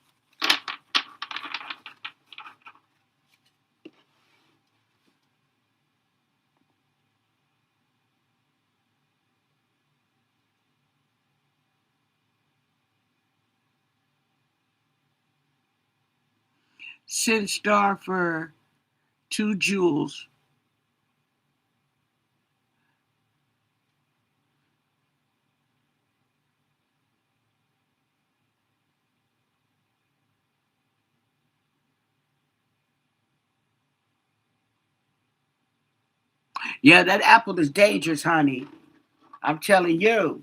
Send star for 2 jewels. Yeah, that apple is dangerous, honey. I'm telling you.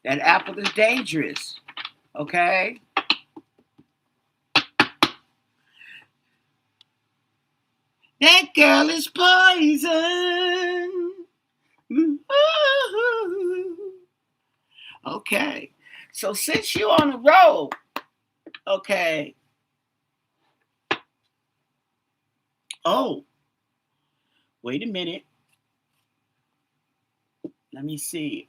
That apple is dangerous. Okay? That girl is poison. Okay. So since you're on the road, okay. Oh, wait a minute. Let me see.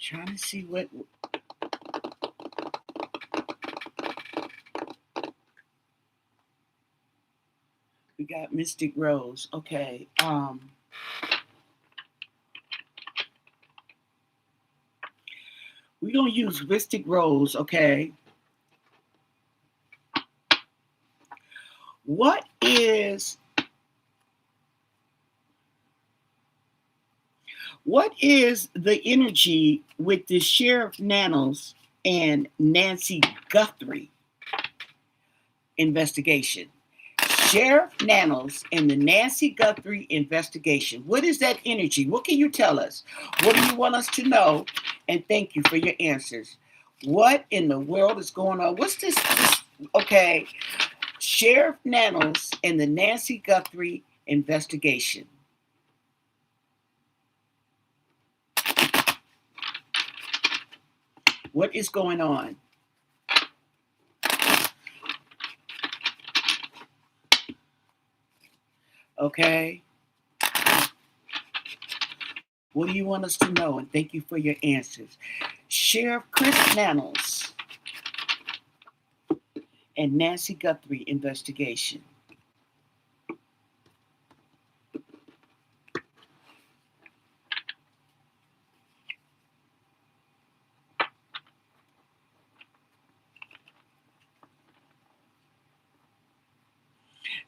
Trying to see what we got. Mystic Rose. Okay. We're gonna use Mystic Rose, okay? What is the energy with the Sheriff Nanos and Nancy Guthrie investigation? Sheriff Nanos and the Nancy Guthrie investigation. What is that energy? What can you tell us? What do you want us to know? And thank you for your answers. What in the world is going on? What's this? Okay. Sheriff Nanos and the Nancy Guthrie investigation. What is going on? Okay. What do you want us to know? And thank you for your answers. Sheriff Chris Nanos and Nancy Guthrie investigation.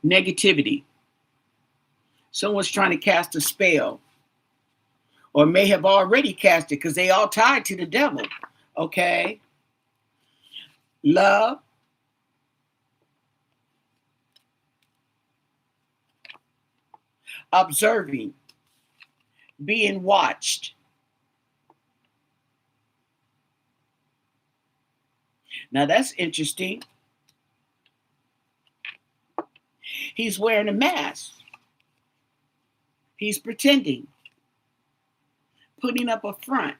Negativity. Someone's trying to cast a spell, or may have already cast it because they all tied to the devil. Okay. Love. Observing. Being watched. Now that's interesting. He's wearing a mask. He's pretending. Putting up a front.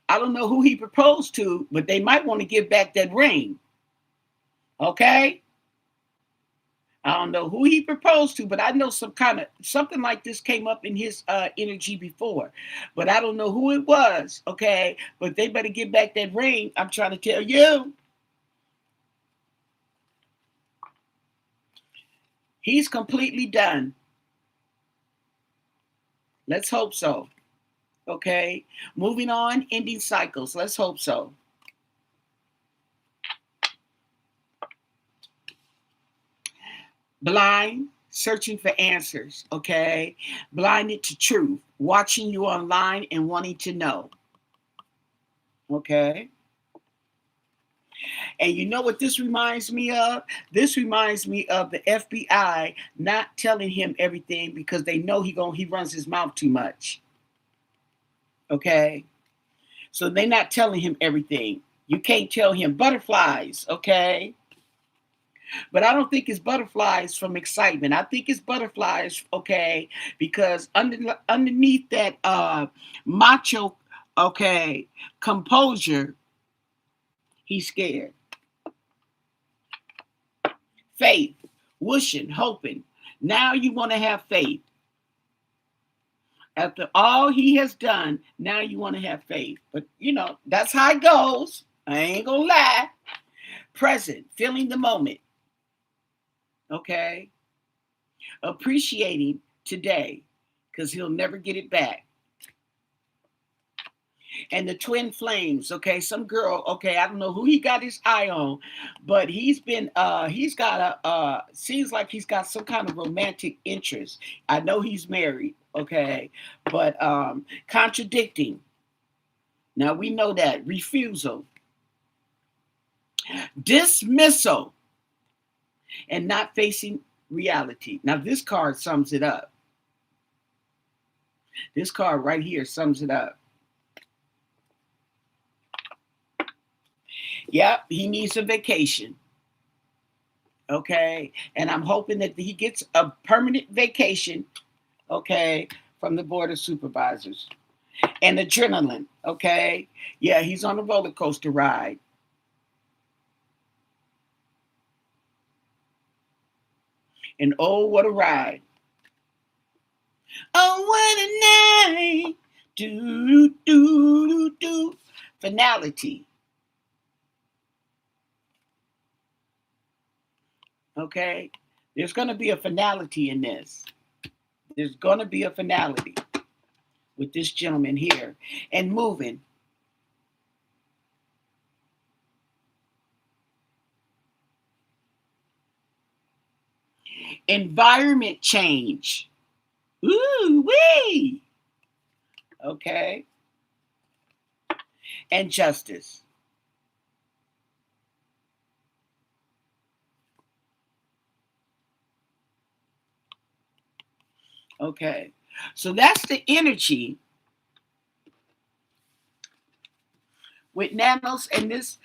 I don't know who he proposed to, but they might want to give back that ring. Okay? I don't know who he proposed to, but I know something like this came up in his energy before. But I don't know who it was, okay? But they better give back that ring. I'm trying to tell you. He's completely done. Let's hope so. Okay? Moving on, ending cycles. Let's hope so. Blind, searching for answers, okay? Blinded to truth, watching you online and wanting to know, okay? And you know what this reminds me of? This reminds me of the FBI not telling him everything because they know he runs his mouth too much, okay? So they're not telling him everything. You can't tell him butterflies, okay? But I don't think it's butterflies from excitement. I think it's butterflies, okay, because underneath that macho, okay, composure, he's scared. Faith, wishing, hoping. Now you want to have faith. After all he has done, now you want to have faith. But, you know, that's how it goes. I ain't gonna lie. Present, feeling the moment. Okay, appreciating today because he'll never get it back. And the twin flames, okay, some girl, okay, I don't know who he got his eye on, but he's got seems like he's got some kind of romantic interest. I know he's married, okay, but contradicting. Now we know that. Refusal, dismissal, and not facing reality. Now, this card sums it up. This card right here sums it up. Yep, he needs a vacation. Okay, and I'm hoping that he gets a permanent vacation, okay, from the Board of Supervisors. And adrenaline, okay? Yeah, he's on a roller coaster ride. And oh, what a ride. Oh, what a night. Do, do, do, do. Finality. Okay? There's going to be a finality in this. There's going to be a finality with this gentleman here. And moving. Environment change. Ooh, wee. Okay. And justice. Okay. So that's the energy with Nanos and this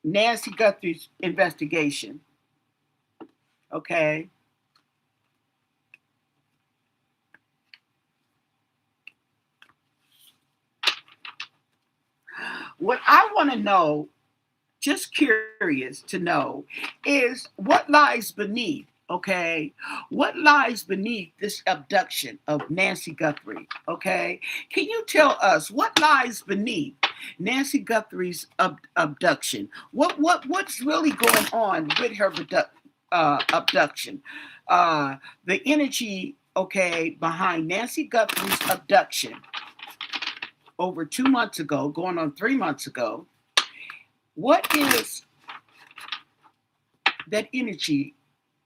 Nancy Guthrie's investigation. Okay. What I want to know, just curious to know, is what lies beneath, okay? What lies beneath this abduction of Nancy Guthrie, okay? Can you tell us what lies beneath Nancy Guthrie's abduction? What's really going on with her abduction? The energy, okay, behind Nancy Guthrie's abduction over 2 months ago, going on 3 months ago. What is that energy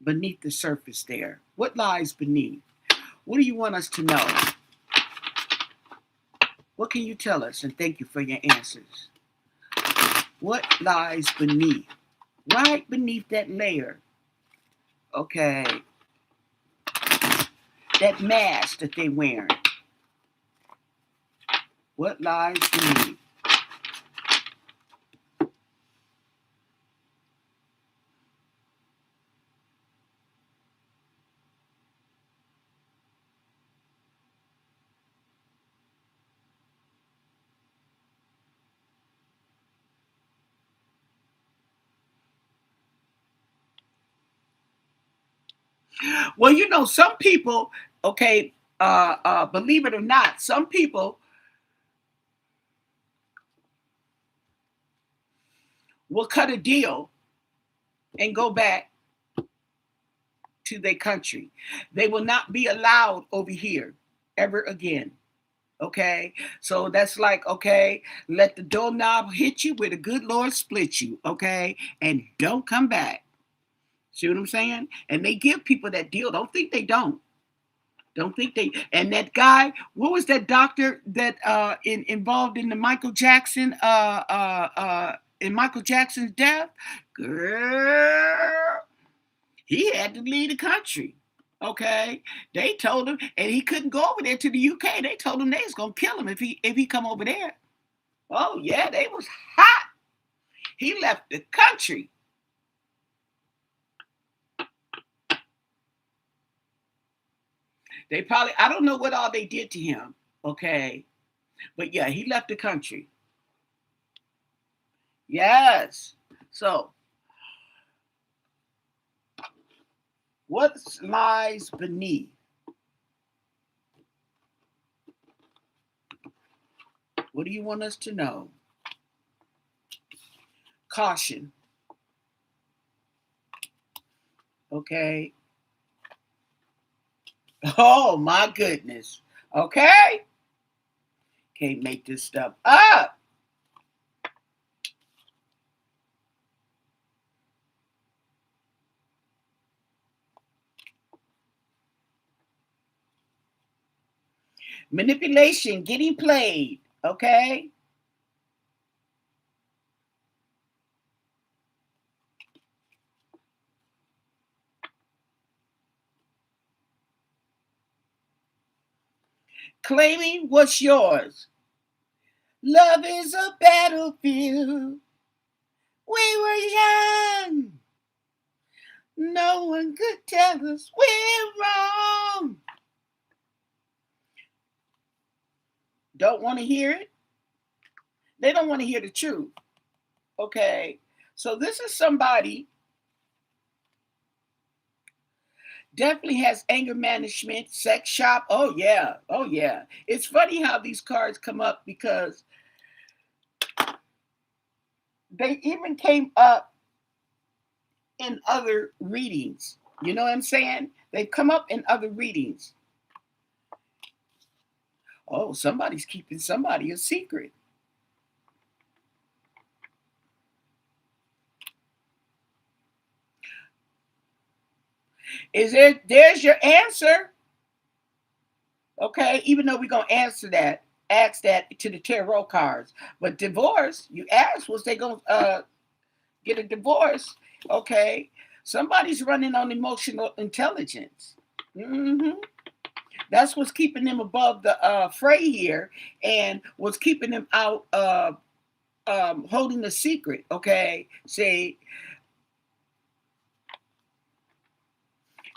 beneath the surface there? What lies beneath? What do you want us to know? What can you tell us? And thank you for your answers. What lies beneath? Right beneath that layer. Okay. That mask that they wearing. What lies beneath? Well, you know, some people, okay, believe it or not, some people will cut a deal and go back to their country. They will not be allowed over here ever again. Okay, so that's like, okay, let the doorknob hit you where the good Lord split you, okay, and don't come back. See what I'm saying? And they give people that deal. Don't think they don't. Don't think they. And that guy, what was that doctor that involved in the Michael Jackson in Michael Jackson's death? Girl, he had to leave the country. Okay, they told him, and he couldn't go over there to the UK. They told him they was gonna kill him if he come over there. Oh yeah, they was hot. He left the country. They probably, I don't know what all they did to him. Okay, but yeah, he left the country. Yes. So, what lies beneath? What do you want us to know? Caution. Okay. Oh my goodness. Okay. Can't make this stuff up. Manipulation, getting played. Okay. Claiming what's yours. Love is a battlefield. We were young. No one could tell us we're wrong. Don't want to hear it. They don't want to hear the truth. Okay. So this is somebody Definitely has anger management, sex shop. Oh yeah. Oh yeah. It's funny how these cards come up because they even came up in other readings. You know what I'm saying? They come up in other readings. Oh, somebody's keeping somebody a secret. Is there there's your answer? Okay, even though we're gonna answer that, ask that to the tarot cards. But divorce, you asked, was they gonna get a divorce? Okay. Somebody's running on emotional intelligence. Hmm. That's what's keeping them above the fray here, and what's keeping them out holding a secret. Okay, say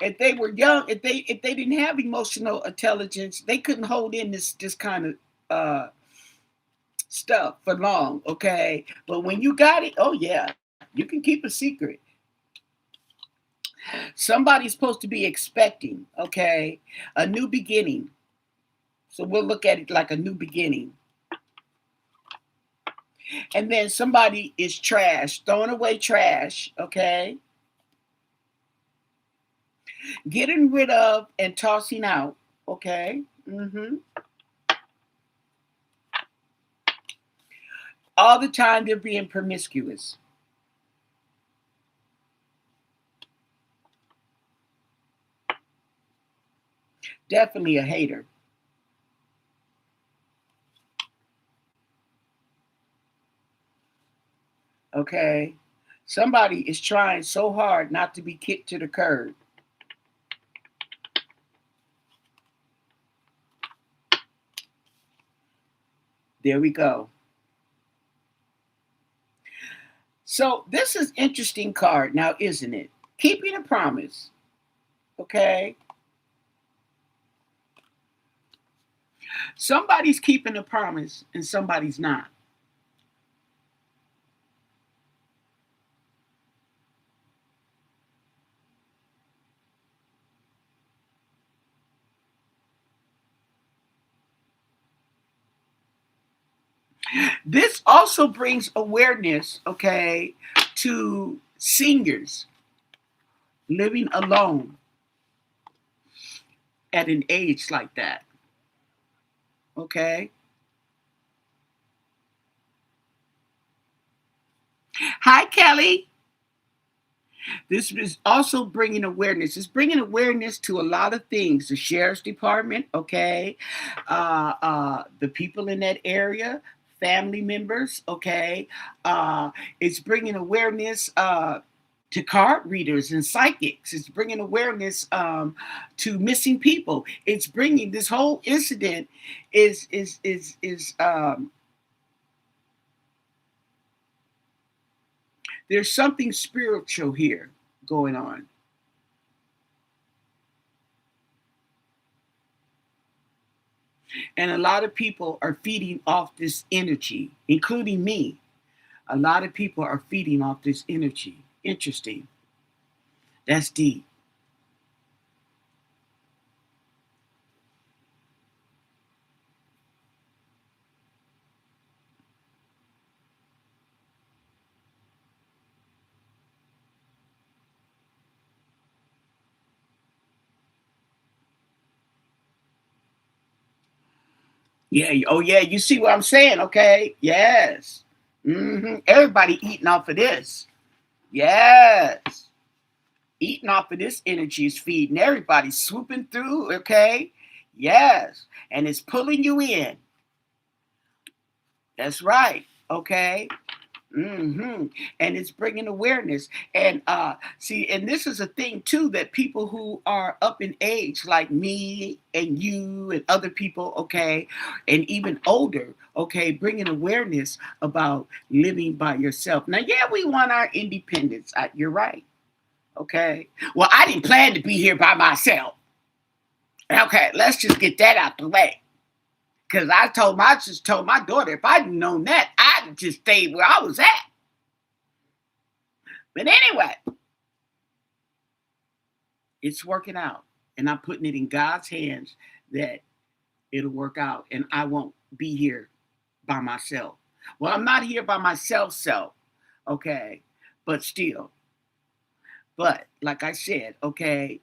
if they were young, if they didn't have emotional intelligence, they couldn't hold in this kind of stuff for long. Okay, but when you got it, oh yeah, you can keep a secret. Somebody's supposed to be expecting. Okay, a new beginning. So we'll look at it like a new beginning. And then somebody is trash, throwing away trash. Okay, getting rid of and tossing out. Okay. All the time they're being promiscuous. Definitely a hater. Okay. Somebody is trying so hard not to be kicked to the curb. There we go. So this is interesting card now, isn't it? Keeping a promise. Okay. Somebody's keeping a promise and somebody's not. This also brings awareness, okay, to seniors living alone at an age like that. Okay. Hi, Kelly. This is also bringing awareness. It's bringing awareness to a lot of things. The sheriff's department, okay, the people in that area, family members, okay. It's bringing awareness to card readers and psychics. It's bringing awareness to missing people. It's bringing this whole incident is there's something spiritual here going on. And a lot of people are feeding off this energy, including me. A lot of people are feeding off this energy. Interesting. That's deep. Yeah. Oh, yeah. You see what I'm saying? Okay. Yes. Everybody eating off of this. Yes. Eating off of this energy is feeding everybody, swooping through. Okay. Yes. And it's pulling you in. That's right. Okay. And it's bringing awareness. And see, and this is a thing too that people who are up in age, like me and you and other people, okay, and even older, okay, bringing awareness about living by yourself. Now, yeah, we want our independence. You're right. Okay. Well, I didn't plan to be here by myself. Okay, let's just get that out the way. Because I just told my daughter, if I'd known that, I'd have just stayed where I was at. But anyway, It's working out. And I'm putting it in God's hands that it'll work out and I won't be here by myself. Well, I'm not here by myself, okay? But still, but like I said, okay,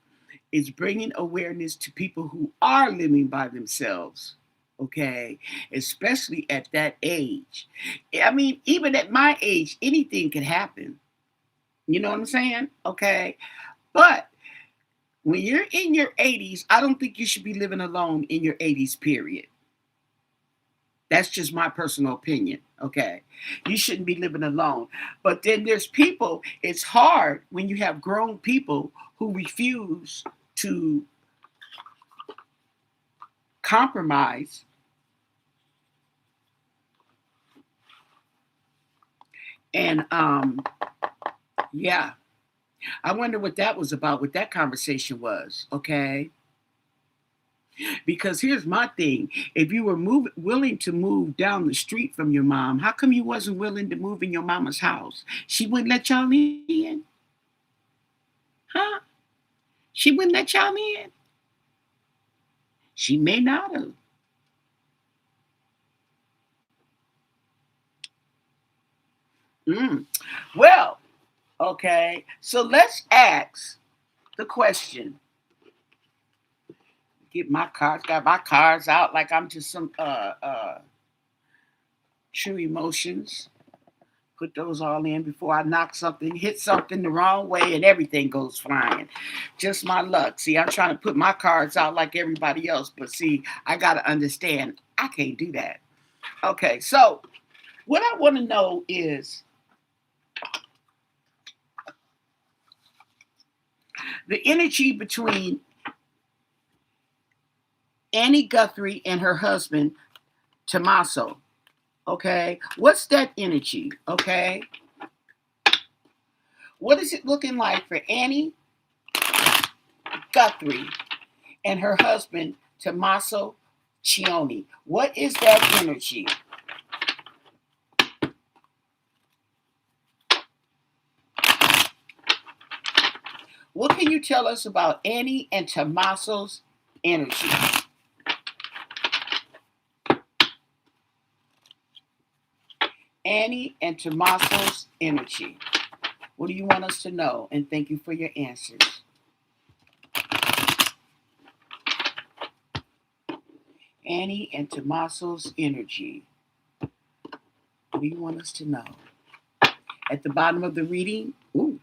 it's bringing awareness to people who are living by themselves, okay, especially at that age. I mean, even at my age, anything can happen. You know what I'm saying? Okay. But when you're in your 80s, I don't think you should be living alone in your 80s, period. That's just my personal opinion. Okay. You shouldn't be living alone. But then there's people, it's hard when you have grown people who refuse to compromise. And yeah, I wonder what that was about, what that conversation was. Okay. Because here's my thing. If you were willing to move down the street from your mom, how come you wasn't willing to move in your mama's house? She wouldn't let y'all in? Huh? She wouldn't let y'all in? She may not have. Mm. Well, okay. So let's ask the question. Get my cards, got my cards out like I'm just some true emotions. Put those all in before I knock something, hit something the wrong way, and everything goes flying. Just my luck. See, I'm trying to put my cards out like everybody else, but see, I got to understand I can't do that. Okay, so what I want to know is the energy between Annie Guthrie and her husband, Tommaso. Okay, what's that energy? Okay, what is it looking like for Annie Guthrie and her husband, Tommaso Cioni? What is that energy? What can you tell us about Annie and Tommaso's energy? Annie and Tommaso's energy. What do you want us to know? And thank you for your answers. Annie and Tommaso's energy. What do you want us to know? At the bottom of the reading, ooh,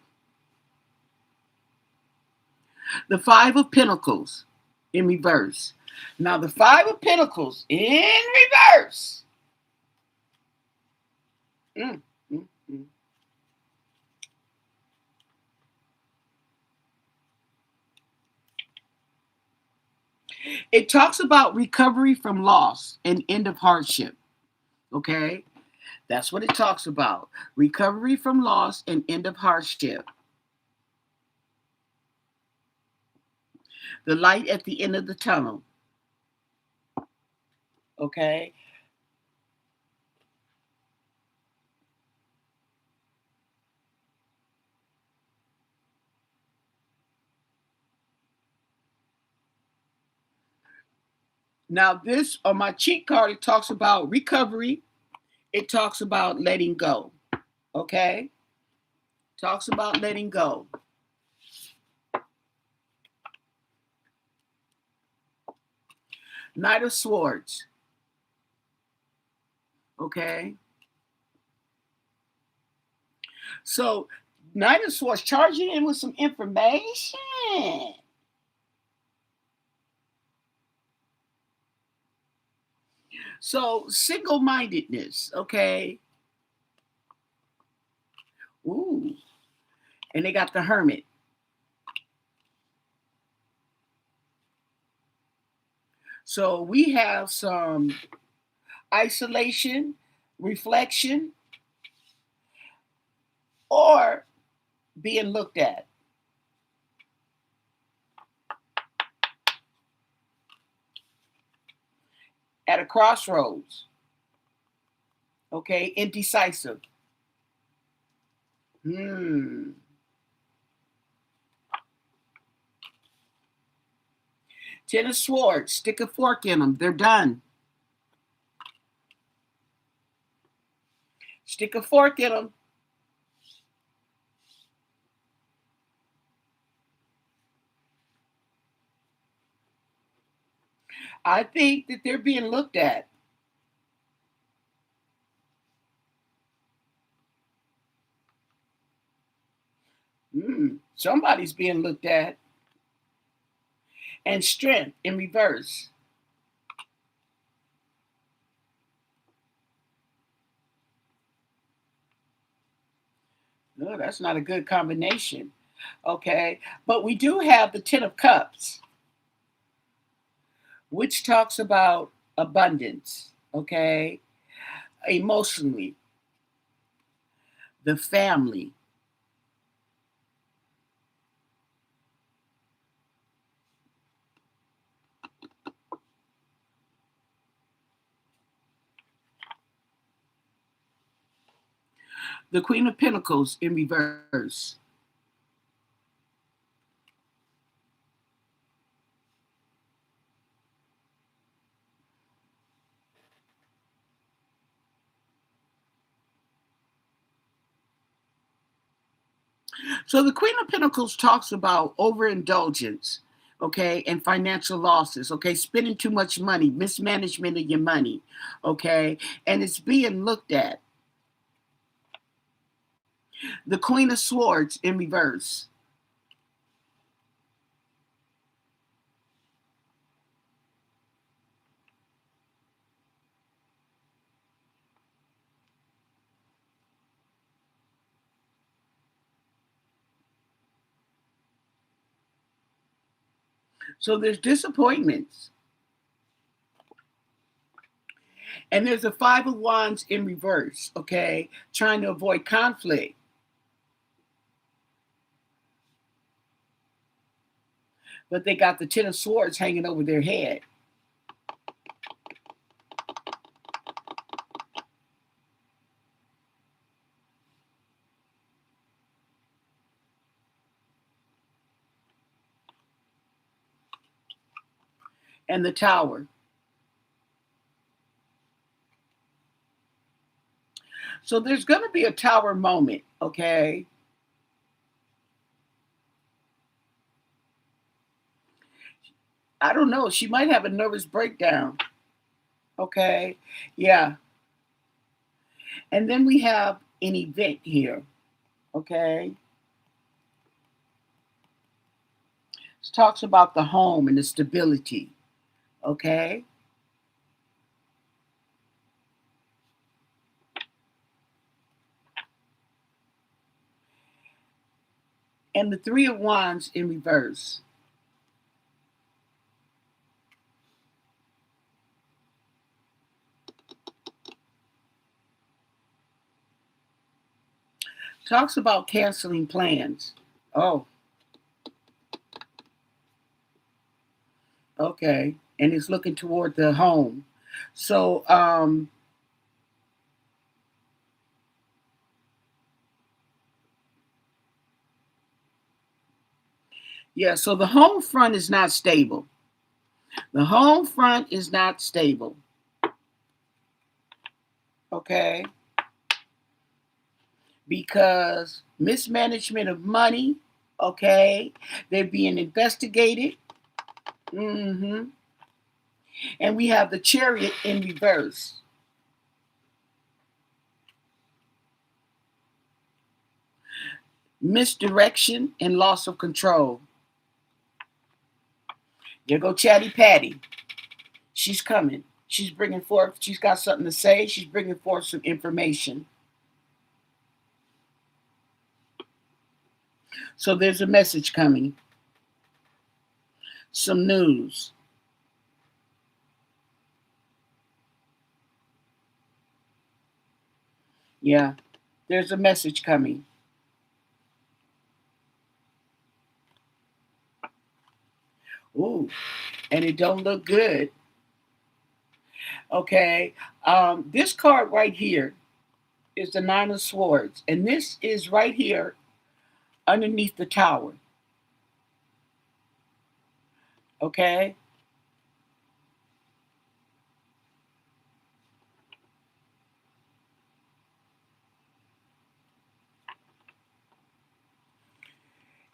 the Five of Pentacles in reverse. Now, the Five of Pentacles in reverse. Mm, mm, mm. It talks about recovery from loss and end of hardship. Okay? That's what it talks about. Recovery from loss and end of hardship. The light at the end of the tunnel. Okay? Now, this on my cheat card, it talks about recovery. It talks about letting go. Okay? Talks about letting go. Knight of Swords. Okay? So, Knight of Swords charging in with some information. So, single-mindedness, okay? Ooh. And they got the Hermit. So, we have some isolation, reflection, or being looked at. At a crossroads. Okay? Indecisive. Hmm. Ten of Swords. Stick a fork in them. They're done. Stick a fork in them. I think that they're being looked at. Somebody's being looked at. And Strength in reverse. No, that's not a good combination. Okay. But we do have the Ten of Cups, which talks about abundance. Okay. Emotionally, the family. The Queen of Pentacles in reverse. So the Queen of Pentacles talks about overindulgence, okay, and financial losses, okay, spending too much money, mismanagement of your money, okay, and it's being looked at. The Queen of Swords in reverse. So there's disappointments. And there's a Five of Wands in reverse, okay, trying to avoid conflict. But they got the Ten of Swords hanging over their head. And the Tower. So there's going to be a Tower moment, okay? I don't know. She might have a nervous breakdown, okay? Yeah. And then we have an event here, okay? It talks about the home and the stability, okay? And the Three of Wands in reverse. Talks about canceling plans. Oh, okay. And it's looking toward the home. So, yeah, so the home front is not stable. The home front is not stable. Okay? Because mismanagement of money, okay? They're being investigated. And we have the Chariot in reverse. Misdirection and loss of control. There go Chatty Patty. She's coming. She's bringing forth, she's got something to say. She's bringing forth some information. So there's a message coming. Some news. Yeah, there's a message coming. Ooh, and it don't look good. Okay, this card right here is the Nine of Swords, and this is right here underneath the tower. Okay,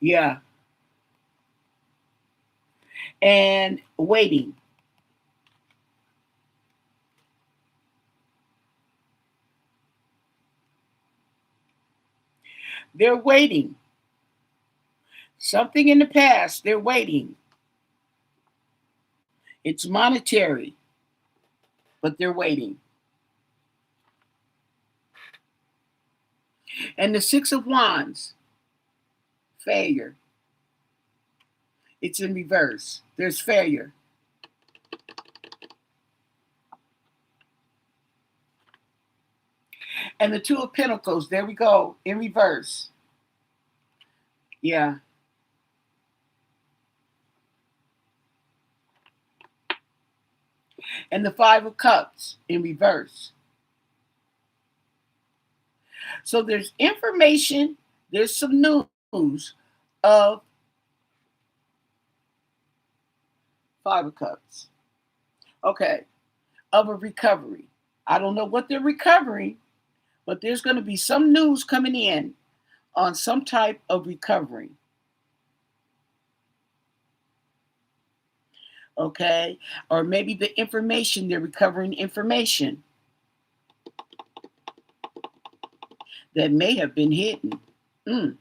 Yeah. And waiting. They're waiting. Something in the past, they're waiting. It's monetary, but they're waiting. And the Six of Wands, failure. It's in reverse. There's failure. And the Two of Pentacles, there we go, in reverse. Yeah. And the Five of Cups in reverse. So there's information, there's some news of Five of Cups. Okay. Of a recovery. I don't know what they're recovering, but there's going to be some news coming in on some type of recovery. Okay. Or maybe the information, they're recovering information that may have been hidden. Mm.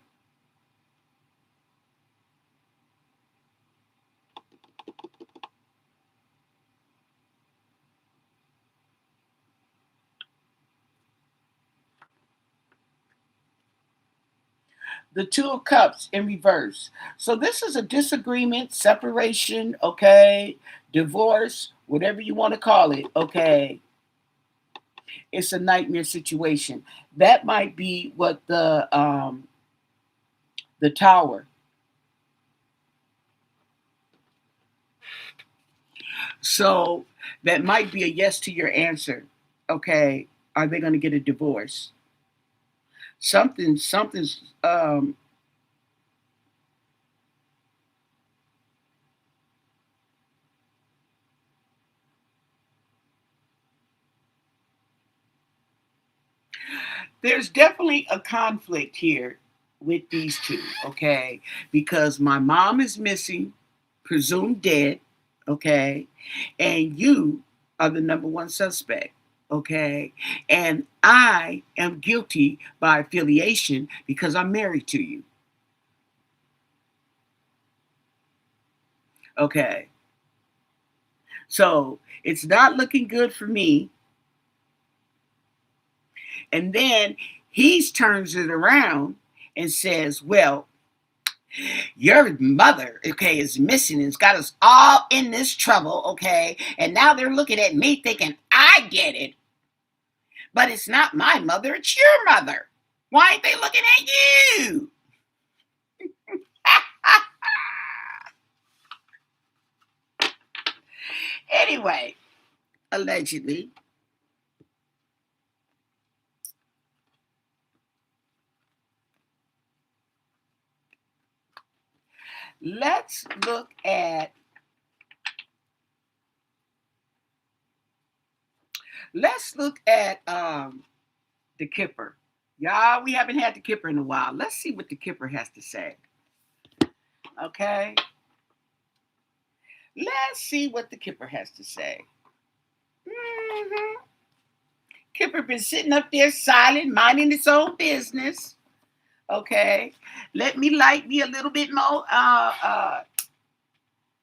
The Two of Cups in reverse. So this is a disagreement, separation, okay, divorce, whatever you want to call it, okay. It's a nightmare situation. That might be what the Tower. So that might be a yes to your answer. Okay, are they going to get a divorce? Something's there's definitely a conflict here with these two, okay? Because my mom is missing, presumed dead, okay? And you are the number one suspect, okay? And I am guilty by affiliation because I'm married to you, okay? So it's not looking good for me. And then he turns it around and says, well, your mother, okay, is missing and it's got us all in this trouble, okay? And now they're looking at me thinking, I get it, but it's not my mother, it's your mother. Why ain't they looking at you? Anyway, allegedly, let's look at the Kipper. Y'all, we haven't had the Kipper in a while. Let's see what the Kipper has to say. Okay? Let's see what the Kipper has to say. Mm-hmm. Kipper been sitting up there silent, minding his own business. Okay? Let me light me a little bit more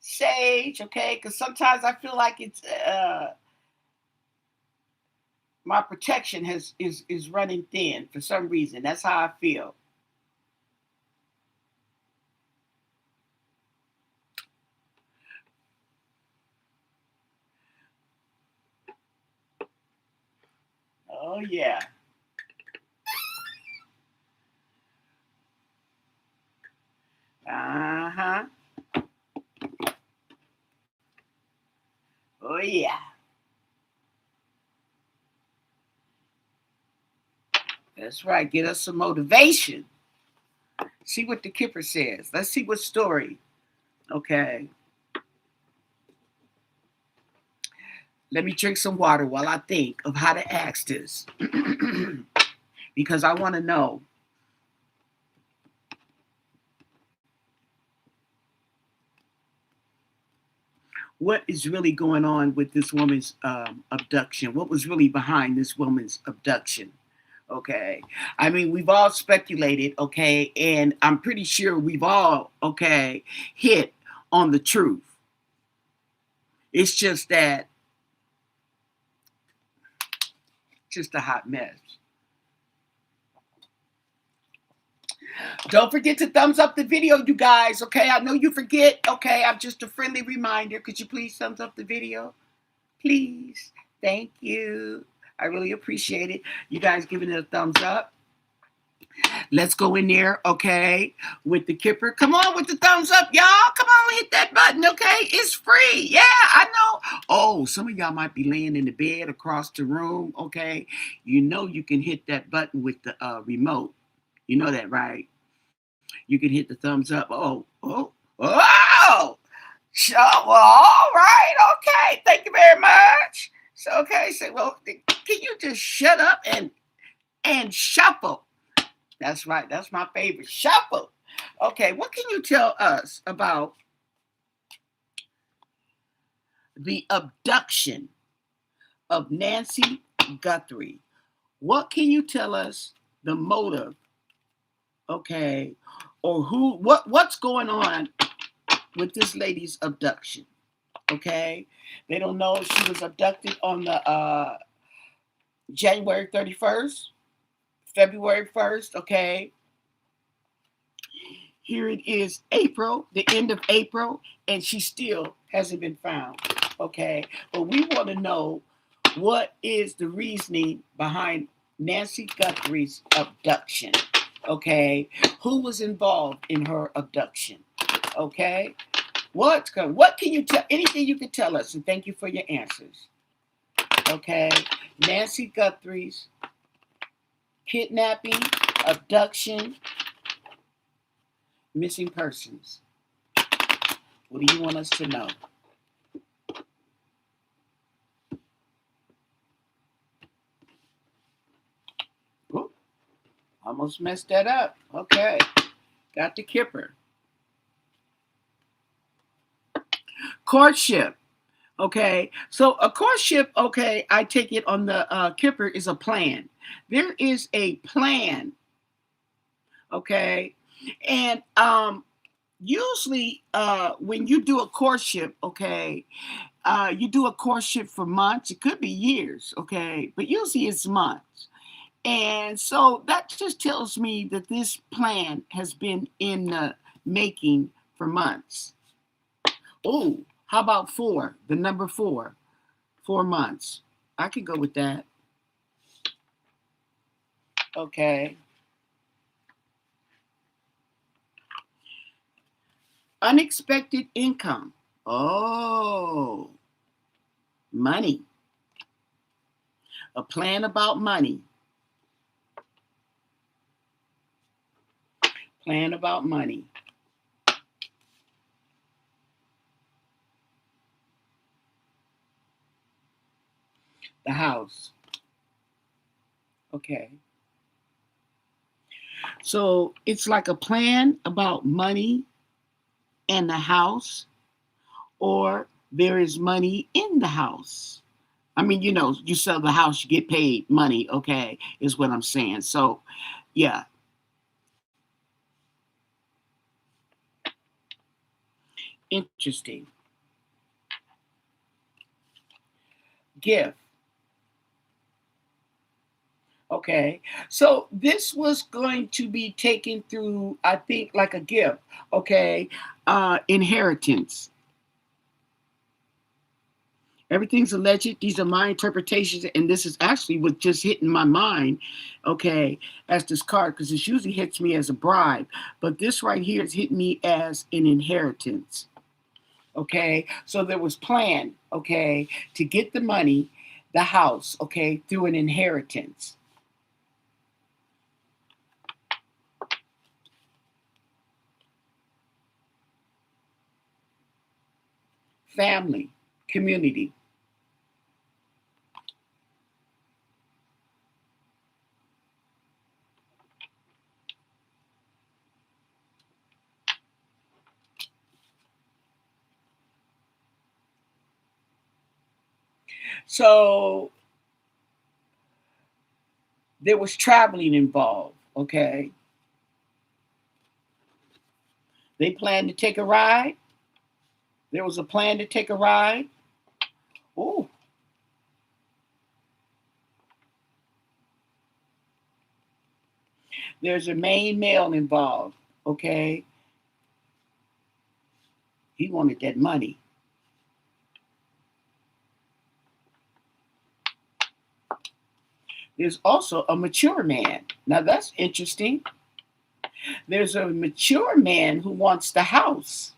sage, okay? Because sometimes I feel like it's my protection is running thin for some reason. That's how I feel. Oh yeah. Uh-huh. Oh yeah. That's right. Get us some motivation. See what the Kipper says. Let's see what story. Okay. Let me drink some water while I think of how to ask this. Because I want to know. what is really going on with this woman's abduction? What was really behind this woman's abduction? Okay. I mean, we've all speculated, okay, and I'm pretty sure we've all, okay, hit on the truth. It's just that, just a hot mess. Don't forget to thumbs up the video, you guys, okay? I know you forget, okay? I'm just a friendly reminder. Could you please thumbs up the video? Please. Thank you. I really appreciate it. You guys giving it a thumbs up. Let's go in there, okay, with the Kipper. Come on with the thumbs up, y'all. Come on, hit that button, okay? It's free. Yeah, I know. Oh, some of y'all might be laying in the bed across the room, okay? You know you can hit that button with the remote. You know that, right? You can hit the thumbs up. Oh. So, well, all right, okay. Thank you very much. So, okay, so, well, can you just shut up and shuffle? That's right. That's my favorite. Shuffle. Okay, what can you tell us about the abduction of Nancy Guthrie? What can you tell us the motive? Okay, or what's going on with this lady's abduction? Okay, they don't know if she was abducted on the January 31st, February 1st. Okay, here it is, April, the end of April, and she still hasn't been found. Okay, but we want to know what is the reasoning behind Nancy Guthrie's abduction. Okay, who was involved in her abduction? Okay, what can you tell? Anything you can tell us, and thank you for your answers. Okay, Nancy Guthrie's kidnapping, abduction, missing persons. What do you want us to know? Ooh, almost messed that up. Okay, got the Kipper. Courtship. Okay, so a courtship, okay, I take it on the Kipper is a plan. There is a plan, okay, and usually when you do a courtship, okay, you do a courtship for months. It could be years, okay, but usually it's months. And so that just tells me that this plan has been in the making for months. Oh, how about four? The number four. 4 months. I could go with that. Okay. Unexpected income. Oh, money. A plan about money. Plan about money. The house. Okay. So it's like a plan about money and the house, or there is money in the house. I mean, you sell the house, you get paid money, okay, is what I'm saying. So, yeah. Interesting. Gift. Okay, so this was going to be taken through, I think, like a gift. Okay, inheritance. Everything's alleged. These are my interpretations, and this is actually what just hitting my mind. Okay, as this card, because this usually hits me as a bribe, but this right here is hitting me as an inheritance. Okay, so there was plan. Okay, to get the money, the house. Okay, through an inheritance. Family, community. So there was traveling involved. Okay. They planned to take a ride. There was a plan to take a ride. Oh, there's a main male involved. Okay. He wanted that money. There's also a mature man. Now that's interesting. There's a mature man who wants the house.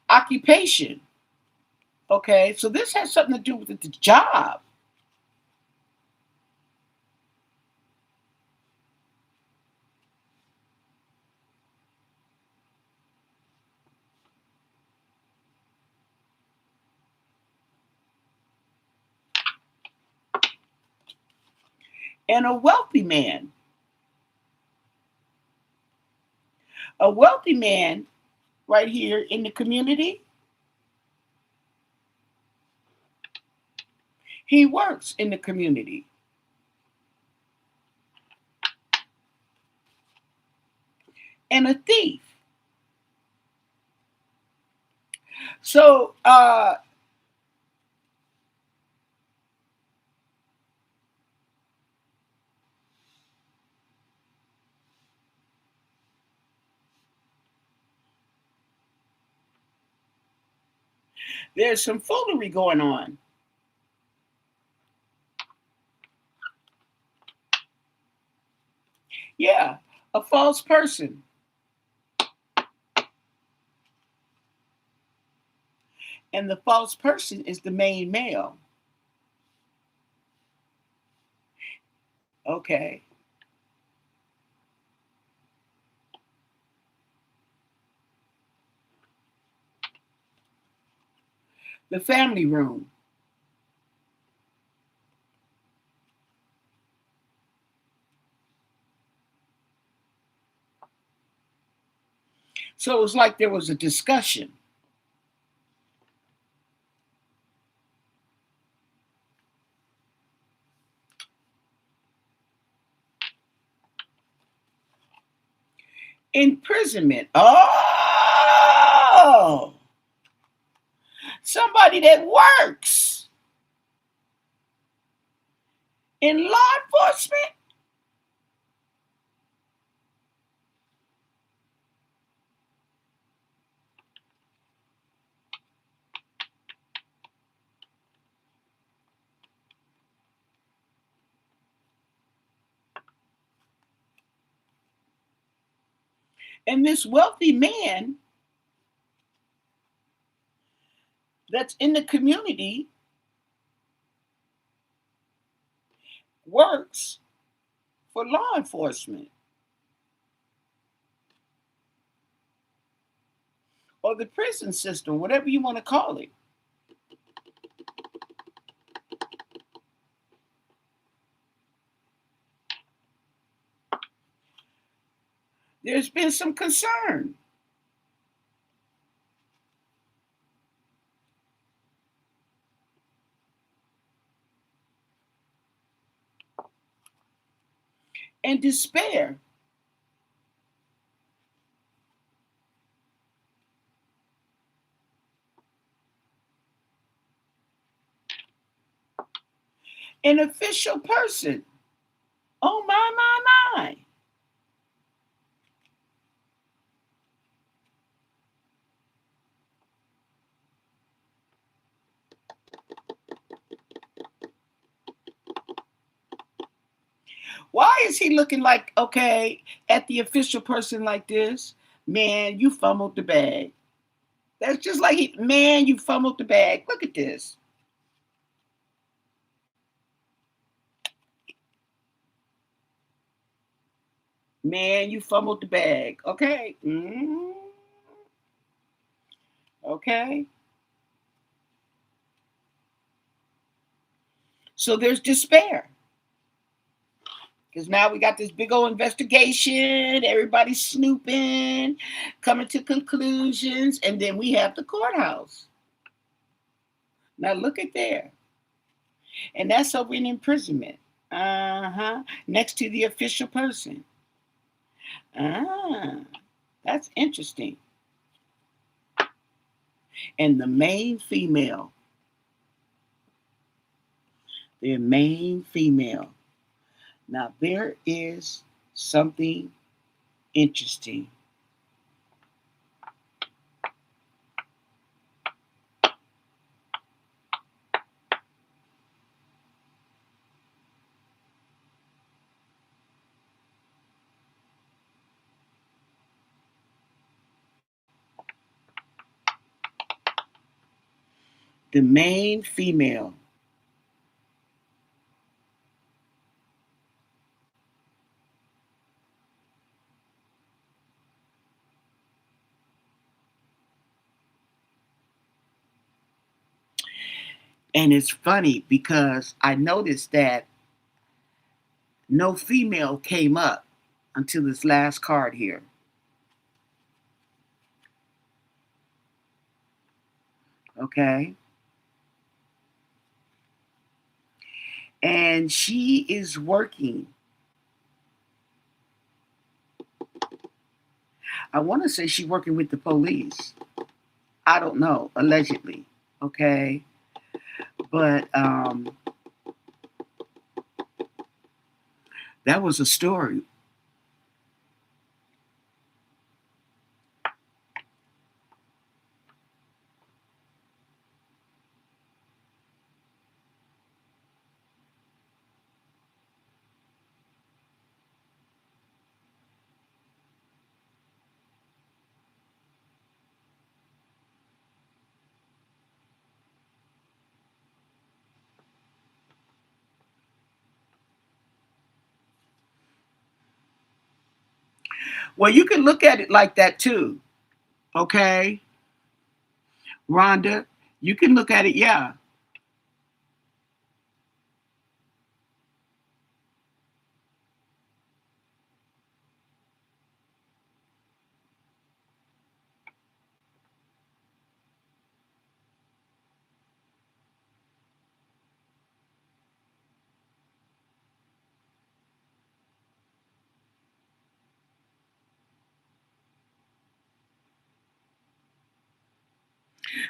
Occupation. Okay, so this has something to do with the job. And a wealthy man. A wealthy man right here in the community, he works in the community. And a thief. So there's some foolery going on. Yeah, a false person. And the false person is the main male. Okay. The family room. So it was like there was a discussion. Imprisonment. Oh, somebody that works in law enforcement. And this wealthy man that's in the community works for law enforcement or the prison system, whatever you want to call it. There's been some concern. And despair. An official person. Oh, my. Why is he looking like, okay, at the official person like this? Man, you fumbled the bag. That's just like, man, you fumbled the bag. Look at this. Man, you fumbled the bag. Okay. Okay. So there's despair. Because now we got this big old investigation, everybody's snooping, coming to conclusions, and then we have the courthouse. Now look at there. And that's over in imprisonment. Uh-huh. Next to the official person. Ah, that's interesting. And the main female. The main female. Now there is something interesting. The main female. And it's funny because I noticed that no female came up until this last card here. Okay. And she is working. I want to say she's working with the police. I don't know, allegedly. Okay. But that was a story. Well, you can look at it like that too. Okay. Rhonda, you can look at it, yeah.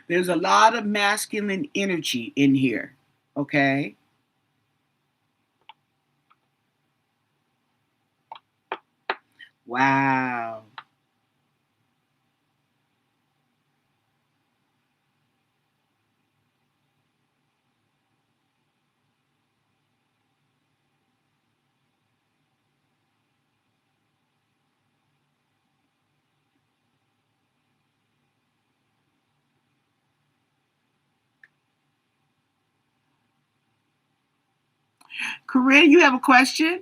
There's a lot of masculine energy in here. Okay. Wow. Corinne, you have a question?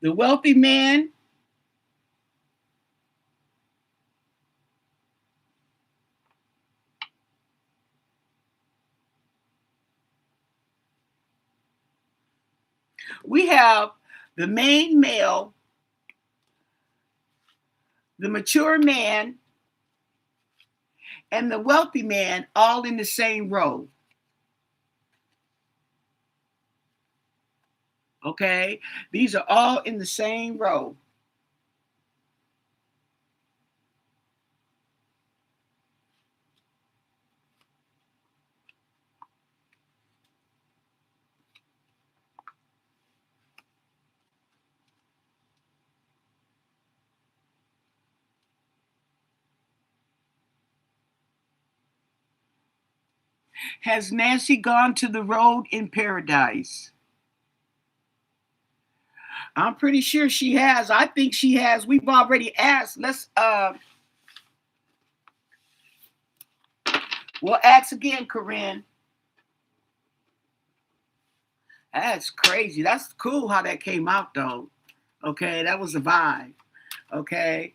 The wealthy man. We have the main male, the mature man, and the wealthy man all in the same row. Okay? These are all in the same row. Has Nancy gone to the road in paradise? I'm pretty sure she has. I think she has. We've already asked. We'll ask again, Corinne. That's crazy. That's cool how that came out though. Okay, that was a vibe. Okay.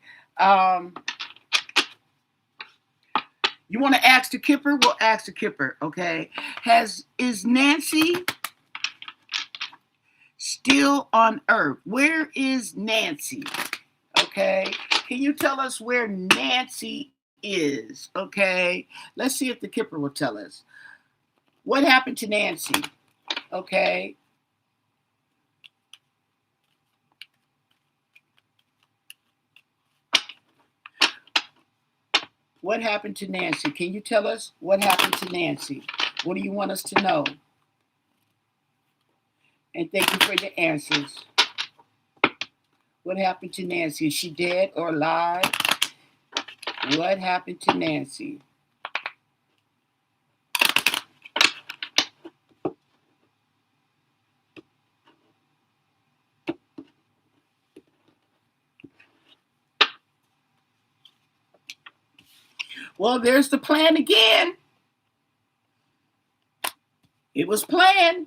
You want to ask the Kipper? We'll ask the Kipper. Okay. Is Nancy still on Earth? Where is Nancy? Okay. Can you tell us where Nancy is? Okay. Let's see if the Kipper will tell us. What happened to Nancy? Okay. What happened to Nancy? Can you tell us what happened to Nancy? What do you want us to know? And thank you for your answers. What happened to Nancy? Is she dead or alive? What happened to Nancy? Well, there's the plan again. It was planned.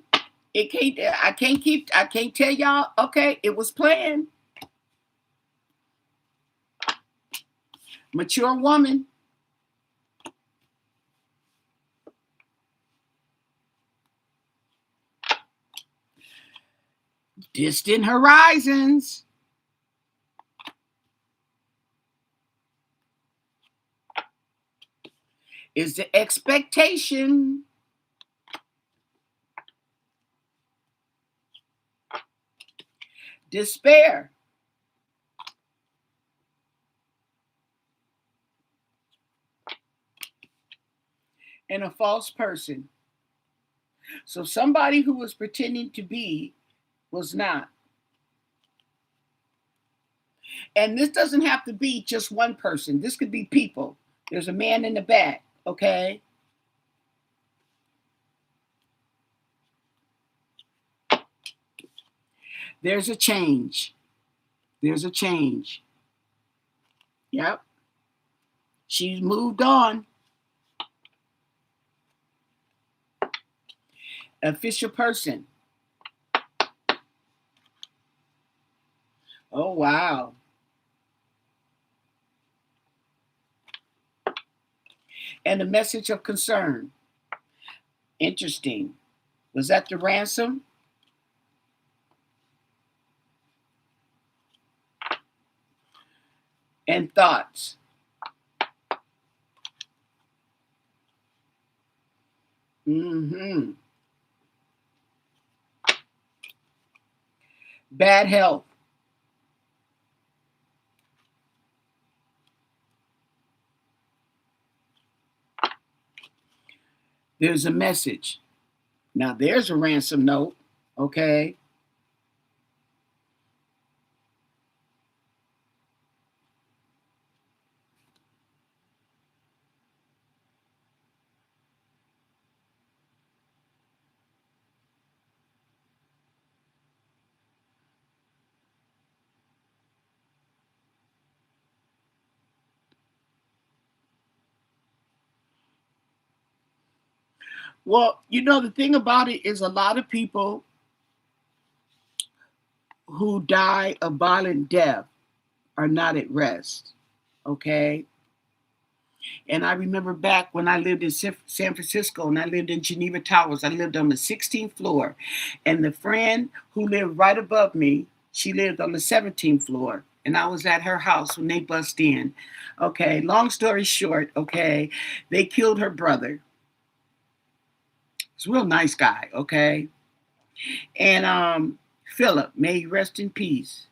I can't tell y'all, okay, it was planned. Mature woman. Distant horizons. Is the expectation. Despair. And a false person. So somebody who was pretending to be was not. And this doesn't have to be just one person. This could be people. There's a man in the back, okay? There's a change. There's a change. Yep. She's moved on. Official person. Oh, wow. And a message of concern. Interesting. Was that the ransom? And thoughts. Bad health. There's a message. Now there's a ransom note, okay? Well, the thing about it is a lot of people who die a violent death are not at rest, okay? And I remember back when I lived in San Francisco and I lived in Geneva Towers, I lived on the 16th floor. And the friend who lived right above me, she lived on the 17th floor. And I was at her house when they bust in. Okay, long story short, okay, they killed her brother. He's a real nice guy, okay? And Philip, may he rest in peace.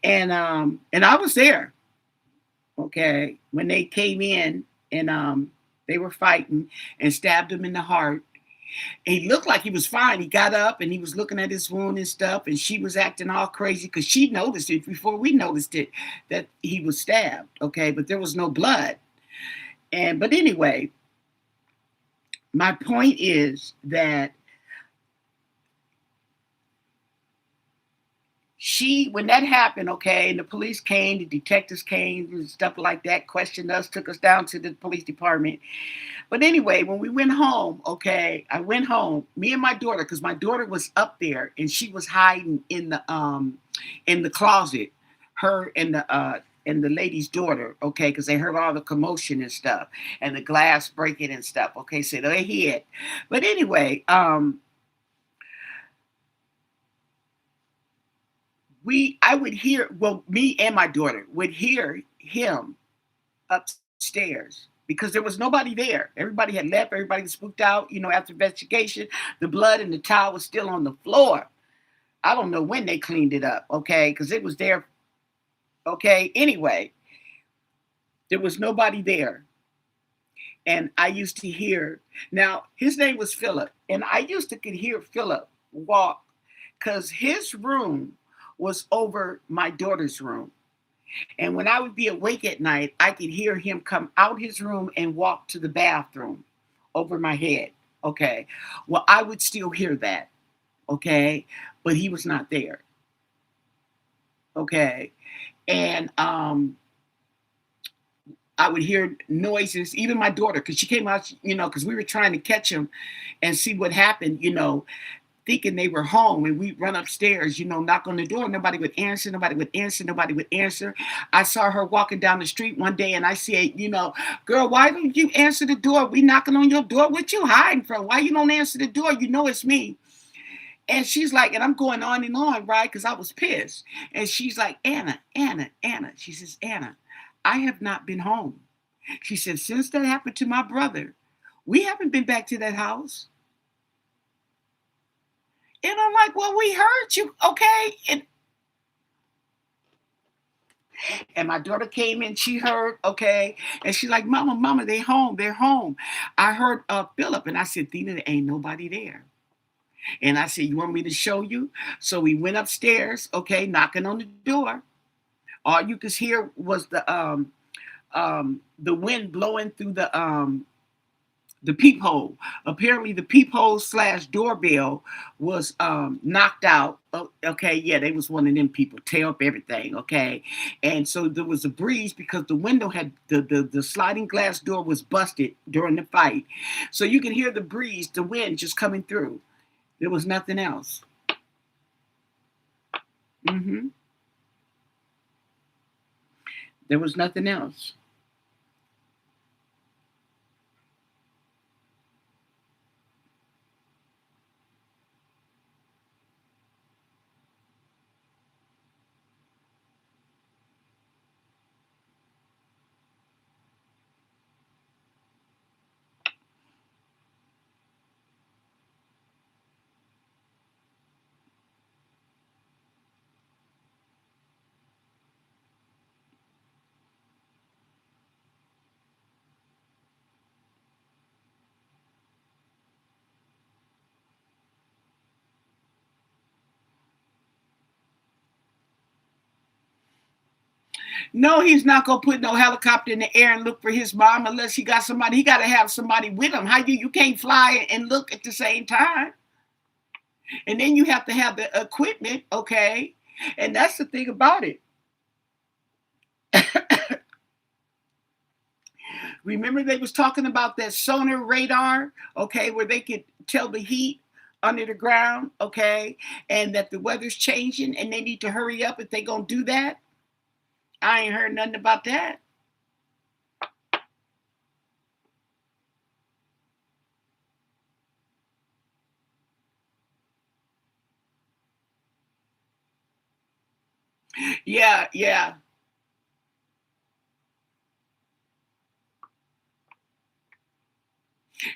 And I was there, okay, when they came in and they were fighting and stabbed him in the heart. And he looked like he was fine. He got up and he was looking at his wound and stuff, and she was acting all crazy because she noticed it before we noticed it that he was stabbed, okay, but there was no blood. But anyway, My point is that when that happened, okay, and the police came, the detectives came, and stuff like that, questioned us, took us down to the police department. But anyway, when we went home, okay, I went home, me and my daughter, because my daughter was up there and she was hiding in the closet, her and the lady's daughter, okay, because they heard all the commotion and stuff and the glass breaking and stuff. Okay, so they hid. But anyway, I would hear, well, me and my daughter would hear him upstairs because there was nobody there. Everybody had left. Everybody was spooked out. After investigation, the blood and the towel was still on the floor. I don't know when they cleaned it up, okay, because it was there. Okay, anyway, there was nobody there. And I used to hear, now his name was Philip, and I used to could hear Philip walk because his room was over my daughter's room. And when I would be awake at night, I could hear him come out his room and walk to the bathroom over my head. Okay. Well, I would still hear that. Okay. But he was not there. Okay. And I would hear noises, even my daughter, because she came out, because we were trying to catch him and see what happened, thinking they were home, and we'd run upstairs, knock on the door. Nobody would answer. Nobody would answer. Nobody would answer. I saw her walking down the street one day, and I said, girl, why don't you answer the door? We knocking on your door. What you hiding from? Why you don't answer the door? You know it's me. And she's like, and I'm going on and on, right? Because I was pissed. And she's like, Anna, Anna, Anna. She says, Anna, I have not been home. She said, since that happened to my brother, we haven't been back to that house. And I'm like, well, we heard you, okay? And my daughter came in, she heard, okay? And she's like, Mama, they home, they're home. I heard Philip, and I said, Dina, there ain't nobody there. And I said, you want me to show you? So we went upstairs, okay, knocking on the door. All you could hear was the wind blowing through the peephole. Apparently the peephole / doorbell was knocked out. Okay, yeah, they was one of them people tear up everything. Okay, and so there was a breeze because the window had the sliding glass door was busted during the fight, so you can hear the breeze, the wind just coming through. There was nothing else. Mm-hmm. There was nothing else. No, he's not gonna put no helicopter in the air and look for his mom unless he got somebody. He got to have somebody with him. How you can't fly and look at the same time, and then you have to have the equipment, okay? And that's the thing about it. Remember they was talking about that sonar radar, okay, where they could tell the heat under the ground, okay, and that the weather's changing and they need to hurry up if they gonna do that. I ain't heard nothing about that. Yeah, yeah.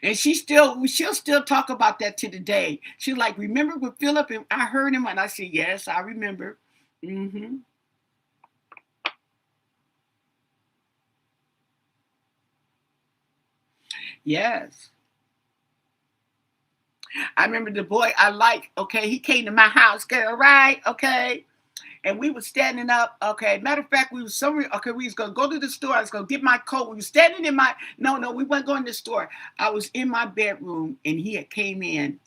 And she'll still talk about that to the day. She's like, remember with Philip? And I heard him, and I said, yes, I remember. Mm-hmm. Yes. I remember the boy I like, okay, he came to my house, girl, right? Okay. and we were standing up. Okay, matter of fact, we was somewhere. Okay, we was gonna go to the store. I was gonna get my coat. We were standing in my no, we weren't going to the store. I was in my bedroom, and he had came in,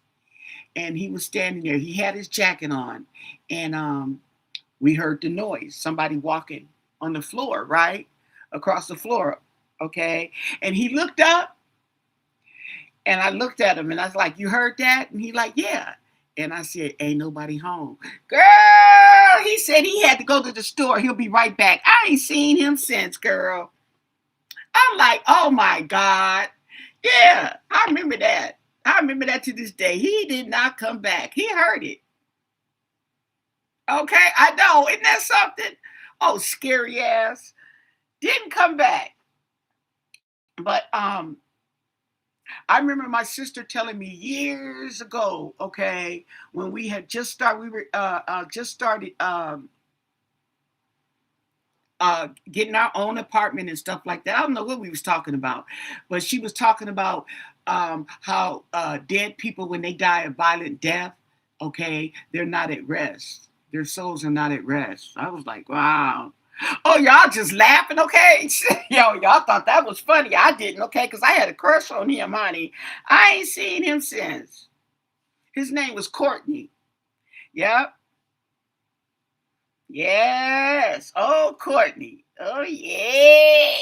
and he was standing there. He had his jacket on, and we heard the noise. Somebody walking on the floor, right across the floor. Okay, and he looked up, and I looked at him, and I was like, "You heard that?" And he like, "Yeah." And I said, "Ain't nobody home." Girl, he said he had to go to the store. He'll be right back. I ain't seen him since, girl. I'm like, oh my God. Yeah, I remember that. I remember that to this day. He did not come back. He heard it. Okay, I know. Isn't that something? Oh, scary ass. Didn't come back. But I remember my sister telling me years ago, okay, when we had just started, we were just started getting our own apartment and stuff like that. I don't know what we was talking about, but she was talking about how dead people, when they die a violent death, okay, they're not at rest. Their souls are not at rest. I was like, wow. Oh, y'all just laughing, okay? Yo, y'all thought that was funny. I didn't, okay, because I had a crush on him, honey. I ain't seen him since. His name was Courtney. Yep. Yes. Oh, Courtney. Oh, yeah.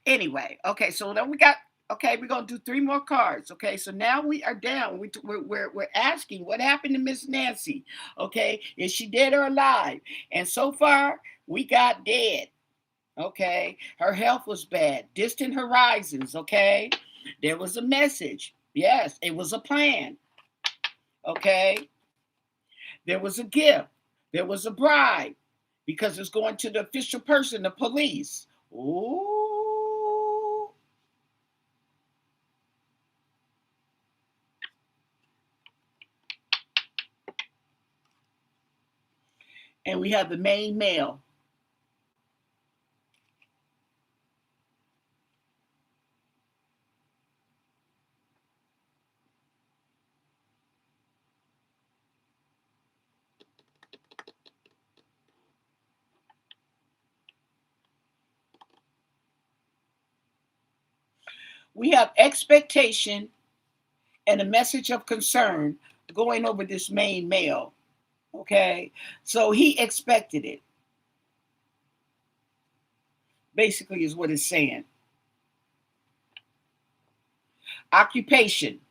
Anyway, okay, so then we got, okay, we're going to do three more cards. Okay, so now we are down. We're asking what happened to Miss Nancy. Okay, is she dead or alive? And so far, we got dead. Okay, her health was bad. Distant horizons. Okay, there was a message. Yes, it was a plan. Okay, there was a gift. There was a bribe because it's going to the official person, the police. Ooh. And we have the main male. We have expectation and a message of concern going over this main male. Okay, so he expected it, basically, is what it's saying. Occupation.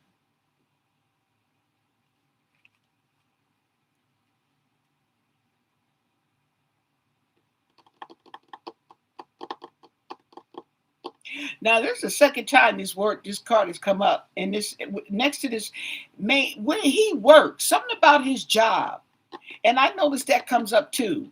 Now, there's a second time this card has come up, and this next to this main where he works, something about his job, and I noticed that comes up too.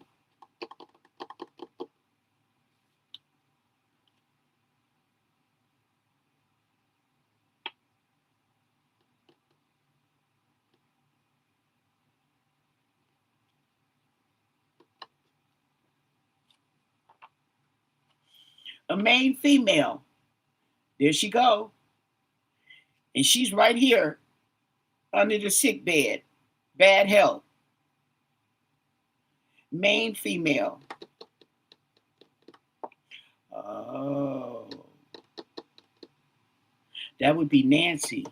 A main female. There she go, and she's right here under the sick bed. Bad health. Main female. Oh, that would be Nancy.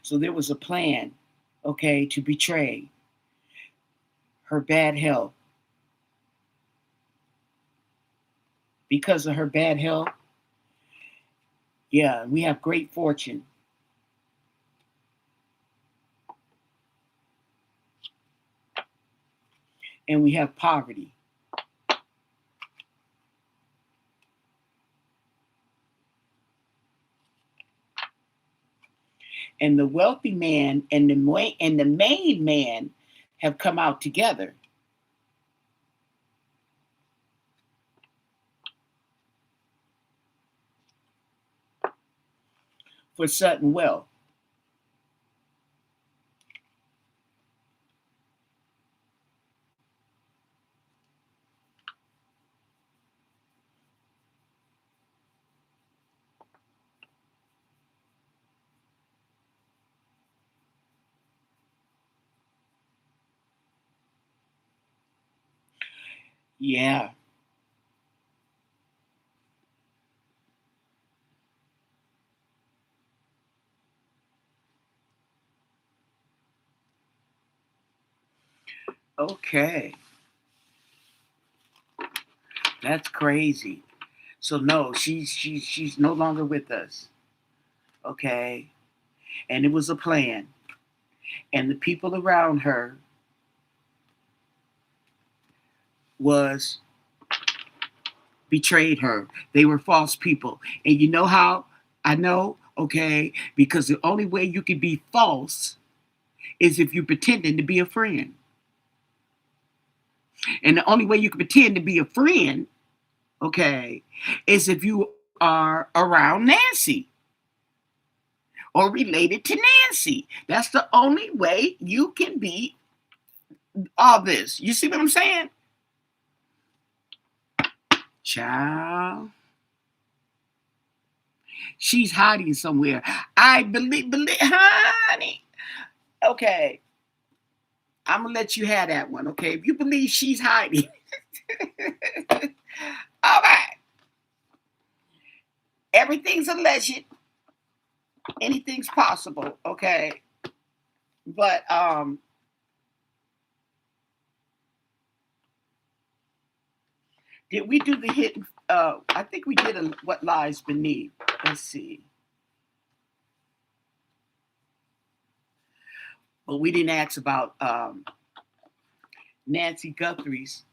So there was a plan, okay, to betray her bad health. Because of her bad health, yeah, we have great fortune. And we have poverty. And the wealthy man and the main man have come out together for sudden wealth. Yeah. Okay. That's crazy. So no, she's no longer with us. Okay. And it was a plan. And the people around her was betrayed her. They were false people. And you know how I know? Okay, because the only way you can be false is if you're pretending to be a friend. And the only way you can pretend to be a friend, okay, is if you are around Nancy or related to Nancy. That's the only way you can be all this. You see what I'm saying? Child. She's hiding somewhere. I believe, honey. Okay, I'm gonna let you have that one. Okay, if you believe she's hiding, all right. Everything's alleged. Anything's possible. Okay, but did we do the hit? I think we did what lies beneath. Let's see, but we didn't ask about Nancy Guthrie's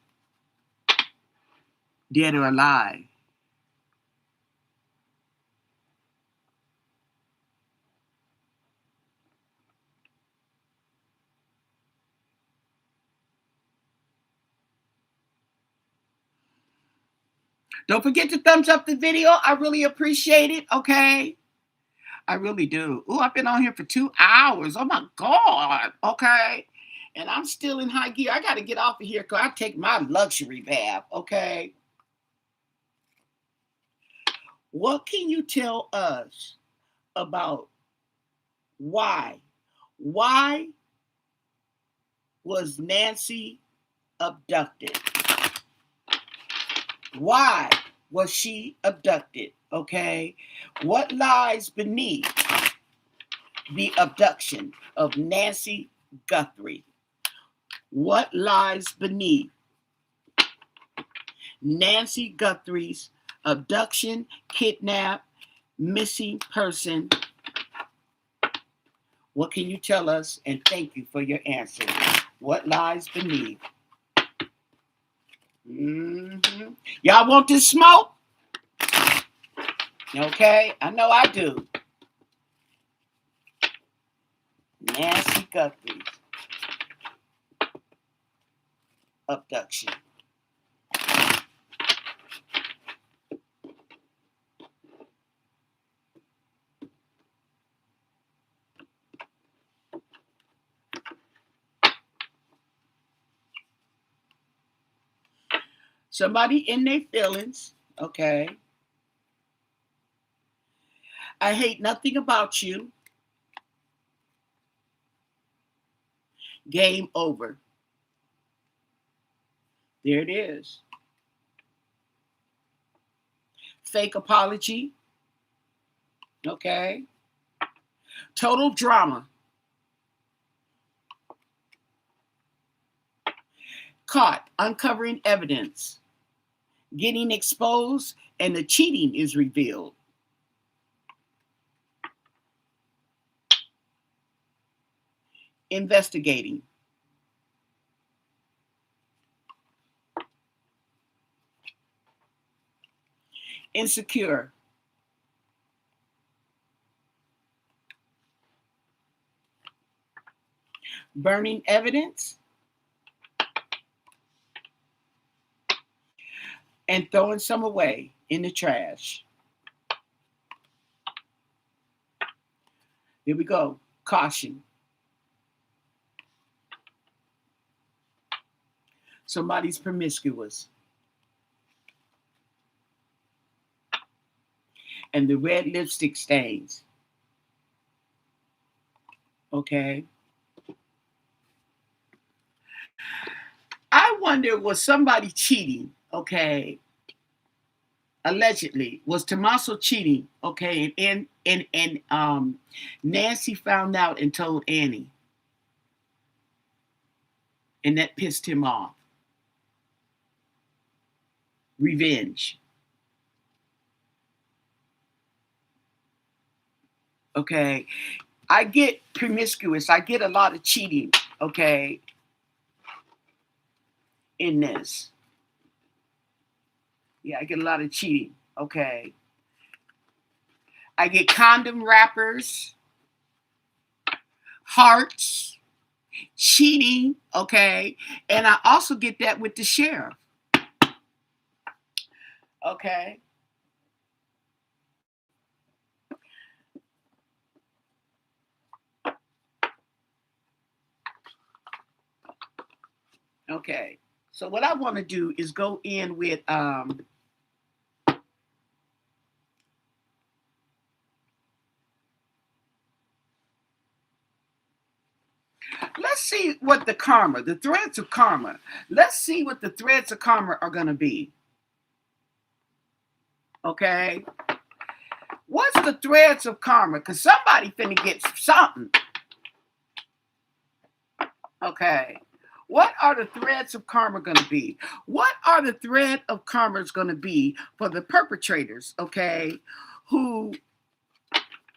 dead or alive. Don't forget to thumbs up the video. I really appreciate it. Okay. I really do. Ooh, I've been on here for 2 hours. Oh my God. Okay. And I'm still in high gear. I got to get off of here because I take my luxury bath. Okay. What can you tell us about why? Why was Nancy abducted? Why was she abducted? Okay. What lies beneath the abduction of Nancy Guthrie? What lies beneath Nancy Guthrie's abduction, kidnap, missing person? What can you tell us? And thank you for your answer. What lies beneath? Y'all want this smoke? Okay, I know I do. Nancy Guthrie's abduction. Somebody in their feelings, okay. I hate nothing about you. Game over. There it is. Fake apology. Okay. Total drama. Caught uncovering evidence. Getting exposed and the cheating is revealed. Investigating. Insecure. Burning evidence. And throwing some away in the trash. Here we go. Caution. Somebody's promiscuous. And the red lipstick stains. Okay. I want wonder, was somebody cheating? Okay, allegedly, was Tommaso cheating? Okay, and Nancy found out and told Annie, and that pissed him off. Revenge. Okay, I get promiscuous. I get a lot of cheating. Okay, in this. Yeah, I get a lot of cheating. Okay. I get condom wrappers, hearts, cheating. Okay. And I also get that with the sheriff. Okay. Okay. So what I want to do is go in with let's see what the threads of karma. Let's see what the threads of karma are going to be. Okay. What's the threads of karma? Because somebody finna get something. Okay. What are the threads of karma going to be? What are the thread of karma is going to be for the perpetrators, okay, who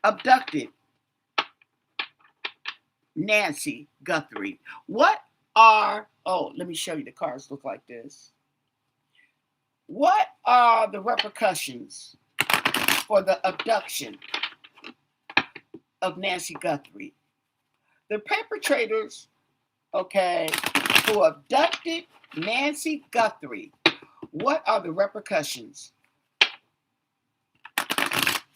abducted Nancy Guthrie? What are, oh, let me show you, the cards look like this. What are the repercussions for the abduction of Nancy Guthrie? The perpetrators, okay, who abducted Nancy Guthrie, what are the repercussions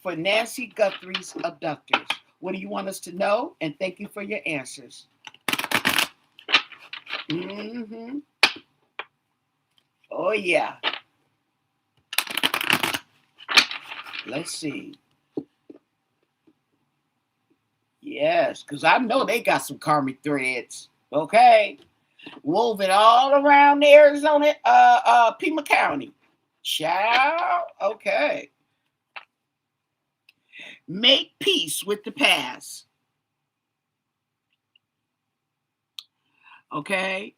for Nancy Guthrie's abductors? What do you want us to know? And thank you for your answers. Mm-hmm. Oh, yeah. Let's see. Yes, because I know they got some karmic threads. Okay. Woven all around Arizona, Pima County. Child. Okay. Make peace with the past. Okay.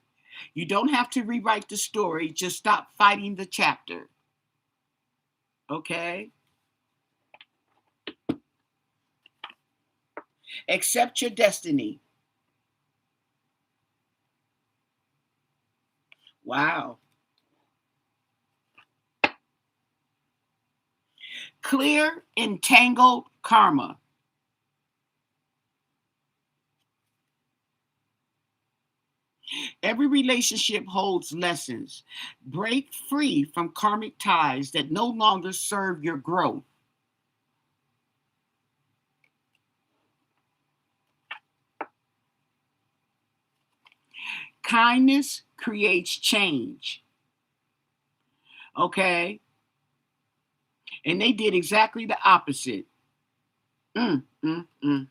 You don't have to rewrite the story. Just stop fighting the chapter. Okay. Accept your destiny. Wow. Clear, entangled karma. Every relationship holds lessons. Break free from karmic ties that no longer serve your growth. Kindness creates change. Okay? And they did exactly the opposite. Mm, mm, mm.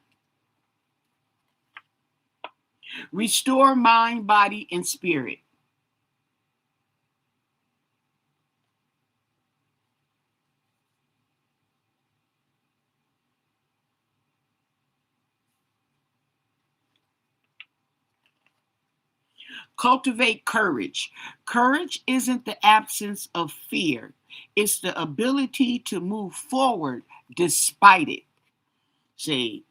Restore mind, body, and spirit. Cultivate courage. Courage isn't the absence of fear, it's the ability to move forward despite it. See,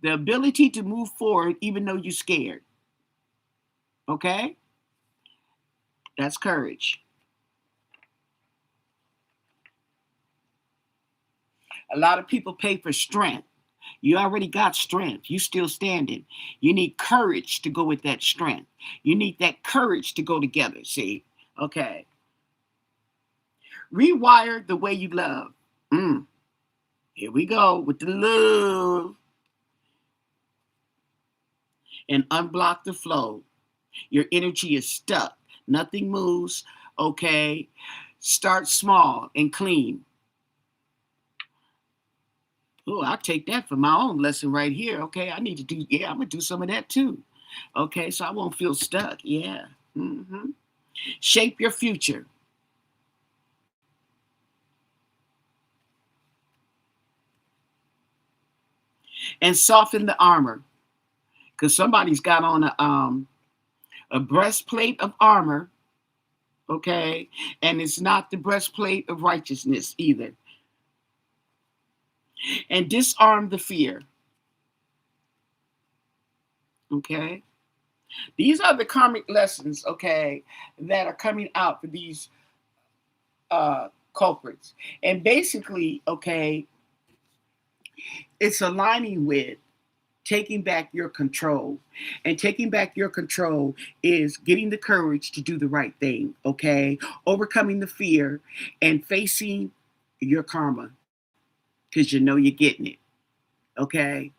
the ability to move forward even though you're scared. Okay? That's courage. A lot of people pay for strength. You already got strength. You still standing. You need courage to go with that strength. You need that courage to go together. See? Okay. Rewire the way you love. Here we go with the love. And unblock the flow. Your energy is stuck. Nothing moves. Okay. Start small and clean. Oh, I'll take that for my own lesson right here. Okay. I need to do, yeah, I'm going to do some of that too. Okay. So I won't feel stuck. Yeah. Mm-hmm. Shape your future. And soften the armor. Because somebody's got on a breastplate of armor, okay? And it's not the breastplate of righteousness either. And disarm the fear, okay? These are the karmic lessons, okay, that are coming out for these culprits. And basically, okay, it's aligning with taking back your control. And taking back your control is getting the courage to do the right thing, okay? Overcoming the fear and facing your karma because you know you're getting it, okay?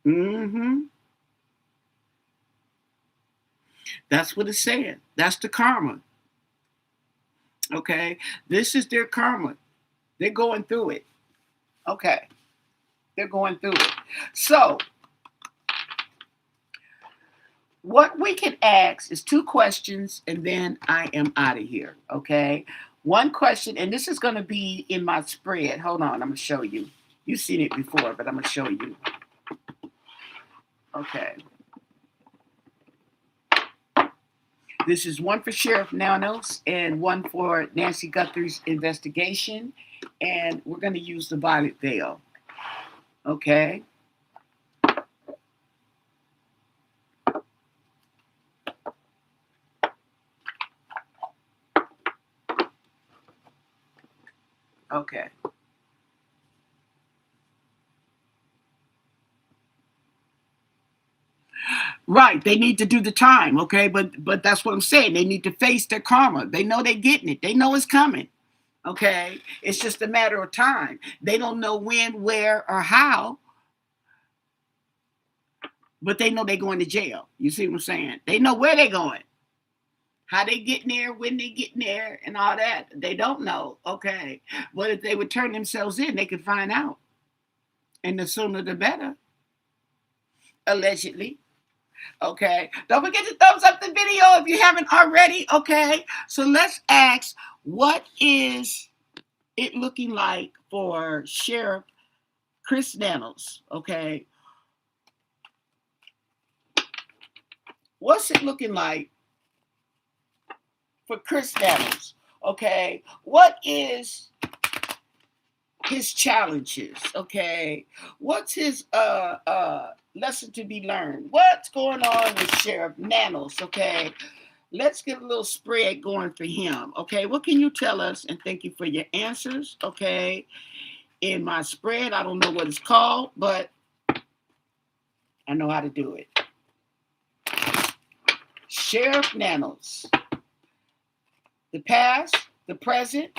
Mm-hmm. That's what it's saying. That's the karma, okay? This is their karma. They're going through it, okay? They're going through it. So, what we can ask is two questions, and then I am out of here, okay? One question, and this is going to be in my spread. Hold on, I'm going to show you. You've seen it before, but I'm going to show you. Okay. This is one for Sheriff Nanos and one for Nancy Guthrie's investigation, and we're going to use the violet veil, okay? Okay. Right. They need to do the time, okay? But that's what I'm saying. They need to face their karma. They know they're getting it. They know it's coming. Okay. It's just a matter of time. They don't know when, where, or how, but they know they're going to jail. You see what I'm saying? They know where they're going. How they getting there, when they getting there, and all that. They don't know. Okay. But if they would turn themselves in, they could find out. And the sooner the better. Allegedly. Okay. Don't forget to thumbs up the video if you haven't already. Okay. So let's ask, what is it looking like for Sheriff Chris Nanos? Okay. What's it looking like for Chris Nanos? Okay. What is his challenges? Okay. What's his lesson to be learned? What's going on with Sheriff Nanos? Okay. Let's get a little spread going for him. Okay, what can you tell us? And thank you for your answers. Okay, in my spread, I don't know what it's called, but I know how to do it. Sheriff Nanos, the past, the present,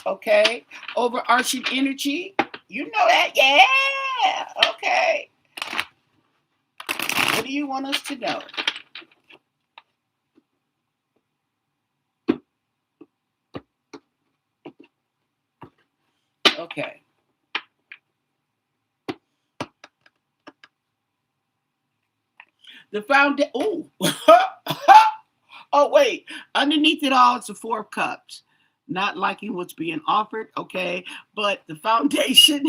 okay, overarching energy. You know that, yeah. Okay. What do you want us to know? Okay. The foundation. Oh, oh wait. Underneath it all, it's the Four of Cups. Not liking what's being offered. Okay, but the foundation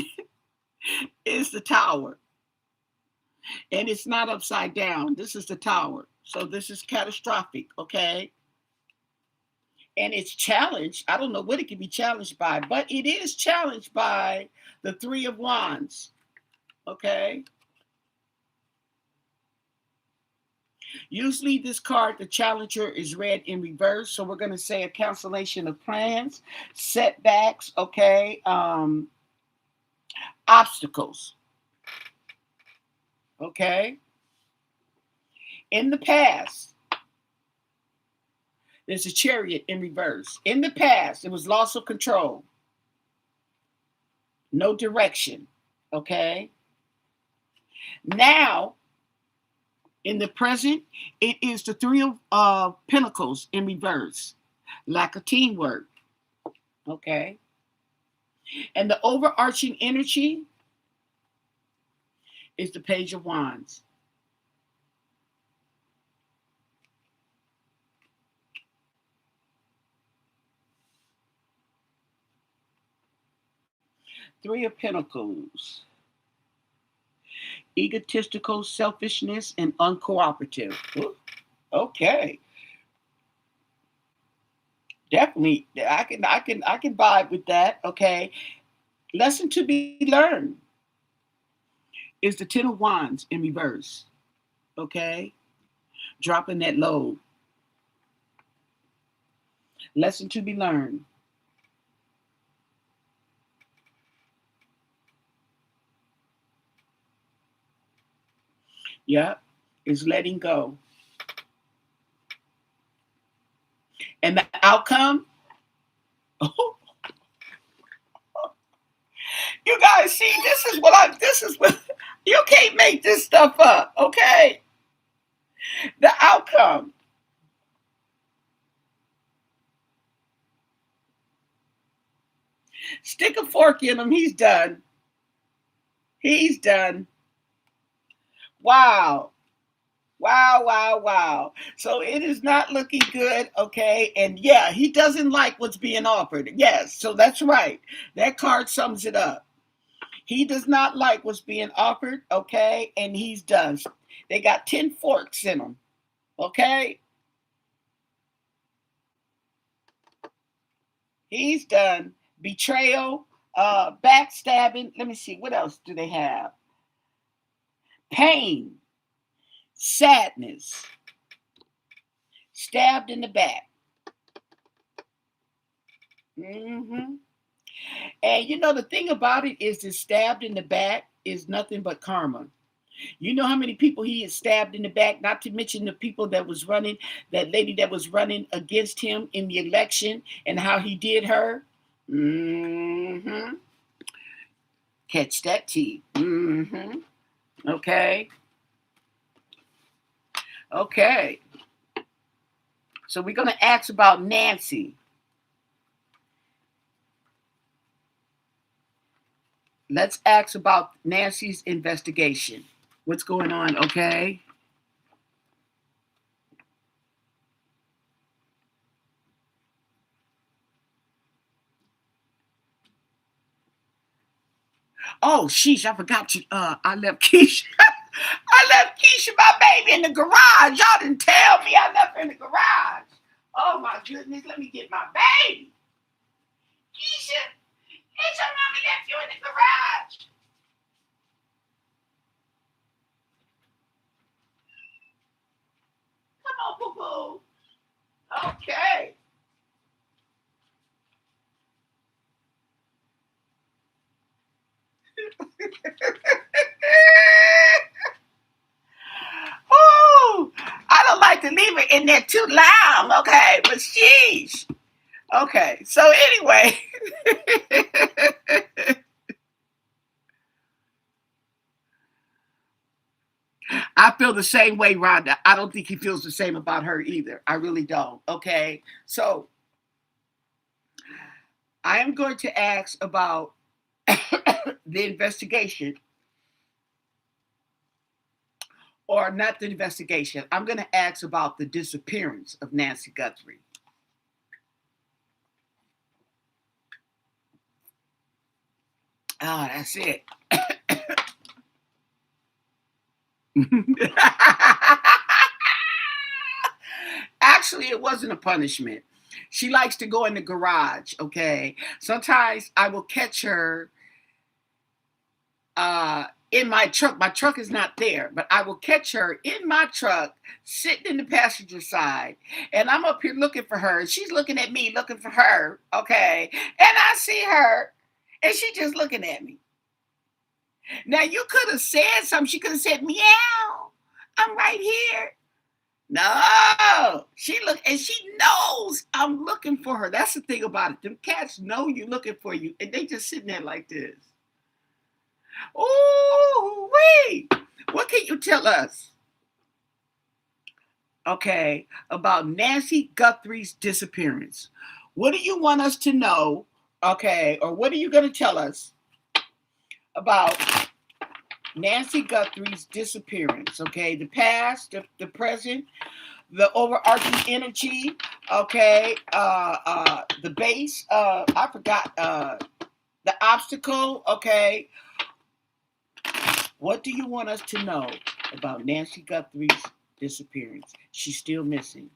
is the Tower, and it's not upside down. This is the Tower, so this is catastrophic. Okay, and it's challenged. I don't know what it can be challenged by, but it is challenged by the Three of Wands. Okay. Usually this card, the challenger, is read in reverse. So we're going to say a cancellation of plans, setbacks, okay, obstacles, okay. In the past, There's a Chariot in reverse. In the past, it was loss of control, no direction. Okay. Now, in the present, it is the Three of Pentacles in reverse, lack of teamwork. Okay. And the overarching energy is the Page of Wands. Three of Pentacles. Egotistical, selfishness, and uncooperative. Ooh, okay. Definitely. I can vibe with that. Okay. Lesson to be learned is the Ten of Wands in reverse. Okay. Dropping that load. Lesson to be learned. Yeah, is letting go. And the outcome, oh, you guys see, this is what, you can't make this stuff up, okay? The outcome. Stick a fork in him, he's done. He's done. Wow. Wow, wow, wow. So it is not looking good, okay? And yeah, he doesn't like what's being offered. Yes, so that's right. That card sums it up. He does not like what's being offered, okay? And he's done. They got 10 forks in them, okay? He's done. Betrayal, backstabbing. Let me see, what else do they have? Pain, sadness, stabbed in the back. Mm-hmm. And you know, the thing about it is that stabbed in the back is nothing but karma. You know how many people he has stabbed in the back, not to mention the people that was running, that lady that was running against him in the election and how he did her. Mm-hmm. Catch that tea. Mm-hmm. Okay. Okay. So we're going to ask about Nancy. Let's ask about Nancy's investigation. What's going on, okay? Oh, sheesh, I forgot you. I left Keisha. I left Keisha, my baby, in the garage. Y'all didn't tell me I left her in the garage. Oh, my goodness. Let me get my baby. Keisha, it's your mommy left you in the garage. Come on, boo-boo. Okay. Oh, I don't like to leave it in there too long, okay? But sheesh. Okay, so anyway. I feel the same way, Rhonda. I don't think he feels the same about her either. I really don't. Okay, so I am going to ask about the investigation, or not the investigation. I'm going to ask about the disappearance of Nancy Guthrie. Oh, that's it. Actually, it wasn't a punishment. She likes to go in the garage, okay? Sometimes I will catch her in my truck. My truck is not there, but I will catch her in my truck, sitting in the passenger side, and I'm up here looking for her, and she's looking at me, looking for her, okay? And I see her, and she's just looking at me. Now, you could have said something. She could have said, meow, I'm right here. No, she look and she knows I'm looking for her. That's the thing about it. Them cats know you're looking for you, and they just sitting there like this. Oh, wait. What can you tell us? Okay, about Nancy Guthrie's disappearance. What do you want us to know? Okay, or what are you going to tell us about Nancy Guthrie's disappearance? Okay, the past, the present, the overarching energy. Okay, the base. I forgot. The obstacle. Okay, what do you want us to know about Nancy Guthrie's disappearance? She's still missing.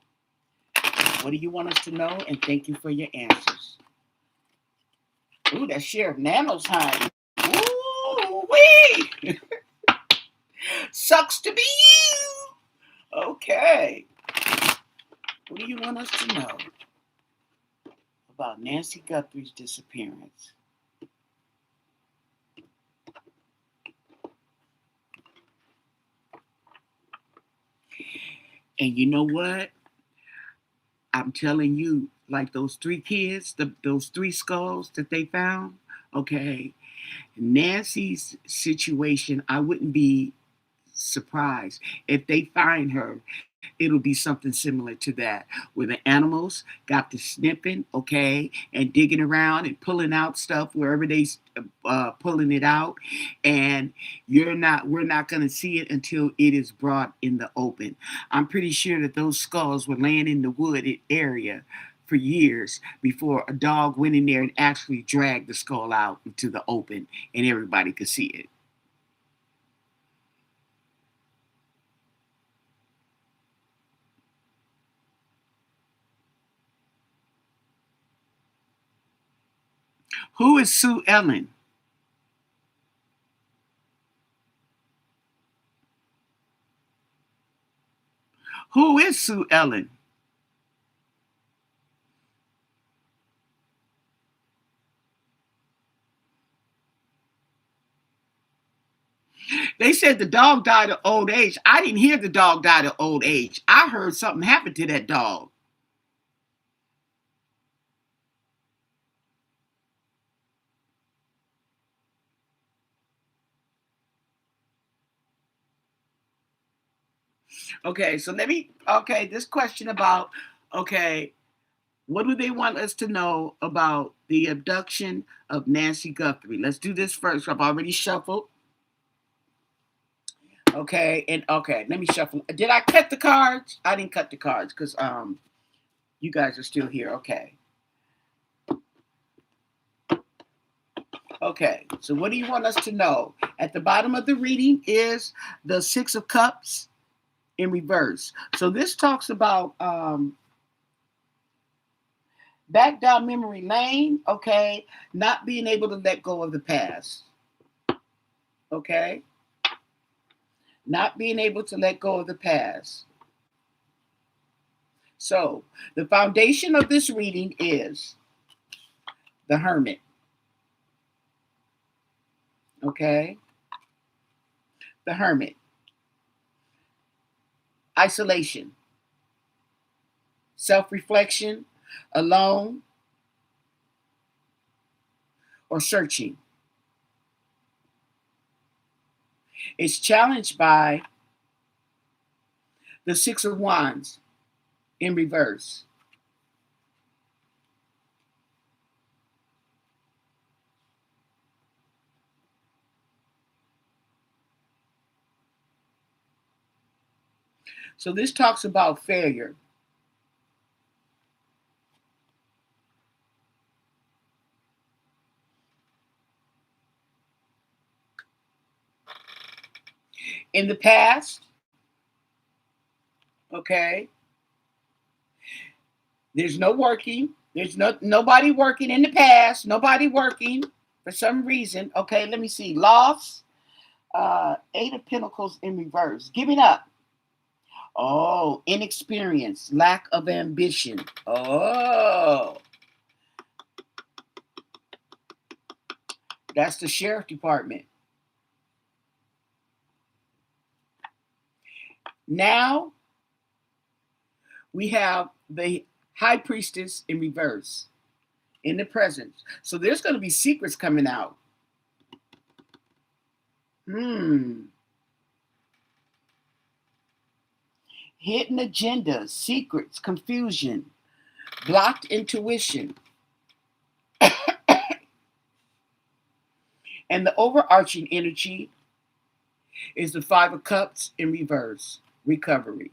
What do you want us to know? And thank you for your answers. Ooh, that's Sheriff Nanos hiding. Ooh, wee! Sucks to be you. Okay. What do you want us to know about Nancy Guthrie's disappearance? And you know what? I'm telling you, like those three kids, those three skulls that they found, okay, Nancy's situation, I wouldn't be surprised if they find her. It'll be something similar to that, where the animals got to sniffing, okay, and digging around and pulling out stuff wherever they pulling it out, and we're not going to see it until it is brought in the open. I'm pretty sure that those skulls were laying in the wood area for years before a dog went in there and actually dragged the skull out into the open, and everybody could see it. Who is Sue Ellen? Who is Sue Ellen? They said the dog died of old age. I didn't hear the dog died of old age. I heard something happened to that dog. Okay, so this question about, okay, what do they want us to know about the abduction of Nancy Guthrie? Let's do this first. I've already shuffled. Okay, and okay, let me shuffle. Did I cut the cards? I didn't cut the cards because you guys are still here. Okay. Okay, so what do you want us to know? At the bottom of the reading is the Six of Cups in reverse. So this talks about back down memory lane, okay, not being able to let go of the past, okay, not being able to let go of the past. So the foundation of this reading is the Hermit, okay, the Hermit, isolation, self-reflection, alone, or searching. It's challenged by the Six of Wands in reverse. So this talks about failure. In the past, okay, there's no working. There's nobody working in the past. Nobody working for some reason. Okay, let me see. Loss. Eight of Pentacles in reverse. Giving up. Oh, inexperience. Lack of ambition. Oh, that's the Sheriff Department. Now We have the high priestess in reverse in the presence. So there's going to be secrets coming out. Hidden agendas, secrets, confusion, blocked intuition. And the overarching energy is the Five of Cups in reverse, recovery.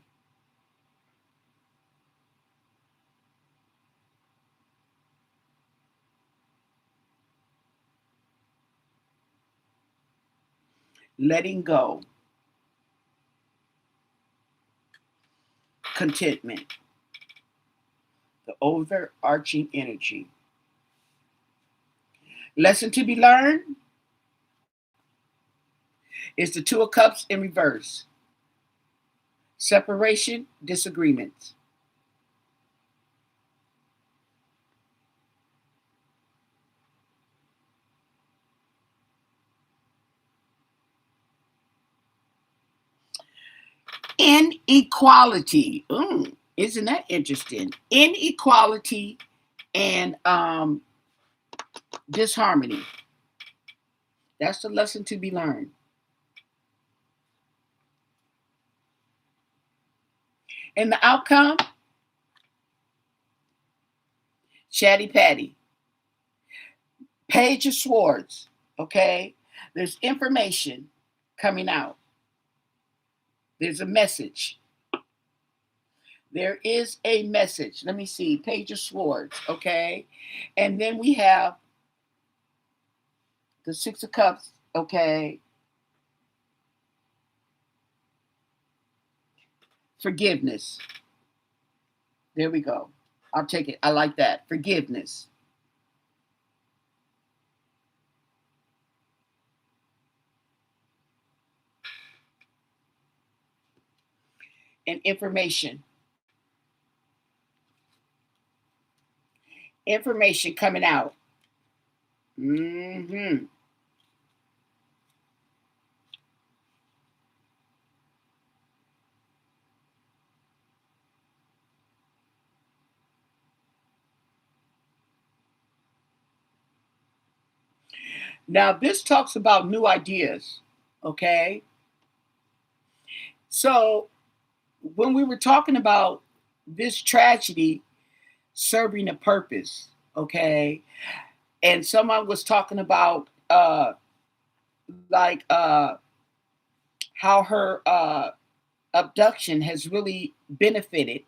Letting go. Contentment. The overarching energy. Lesson to be learned is the Two of Cups in reverse. Separation, disagreements. Inequality. Isn't that interesting? Inequality and disharmony. That's the lesson to be learned. And the outcome? Chatty Patty. Page of Swords. Okay? There's information coming out. There's a message. There is a message. Let me see. Page of Swords. Okay? And then we have the Six of Cups. Okay? Forgiveness. There we go. I'll take it. I like that. Forgiveness. And information. Information coming out. Now, this talks about new ideas. Okay? So, when we were talking about this tragedy serving a purpose, okay, and someone was talking about how her abduction has really benefited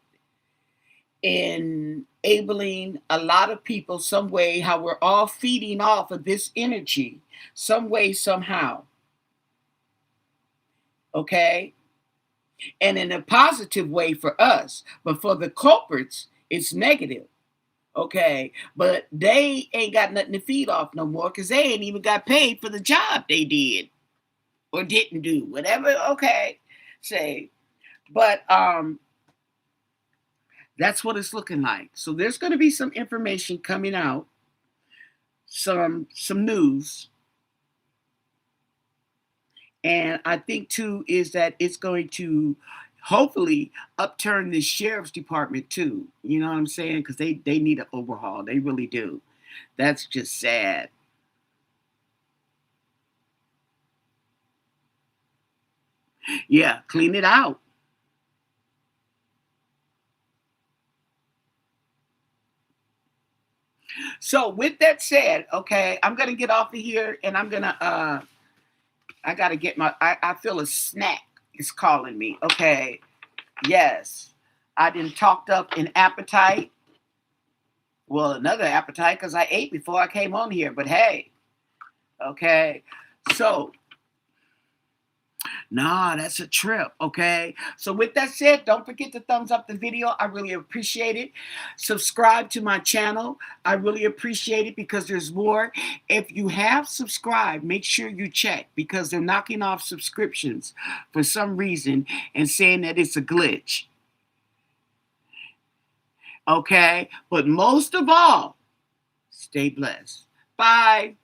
in enabling a lot of people some way, how we're all feeding off of this energy some way, somehow. Okay? And in a positive way for us, but for the culprits, it's negative. Okay, but they ain't got nothing to feed off no more because they ain't even got paid for the job they did or didn't do, whatever. Okay, say, but that's what it's looking like. So there's going to be some information coming out, some news, and I think too is that it's going to hopefully upturn the sheriff's department too. You know what I'm saying? Because they need an overhaul. They really do. That's just sad. Yeah, clean it out. So with that said, okay, I'm gonna get off of here and I'm gonna I gotta get I feel a snack is calling me. Okay. Yes. I didn't talked up an appetite. Well, another appetite because I ate before I came on here, but hey, okay. So nah, that's a trip, okay? So with that said, don't forget to thumbs up the video. I really appreciate it. Subscribe to my channel. I really appreciate it because there's more. If you have subscribed, make sure you check because they're knocking off subscriptions for some reason and saying that it's a glitch. Okay? But most of all, stay blessed. Bye.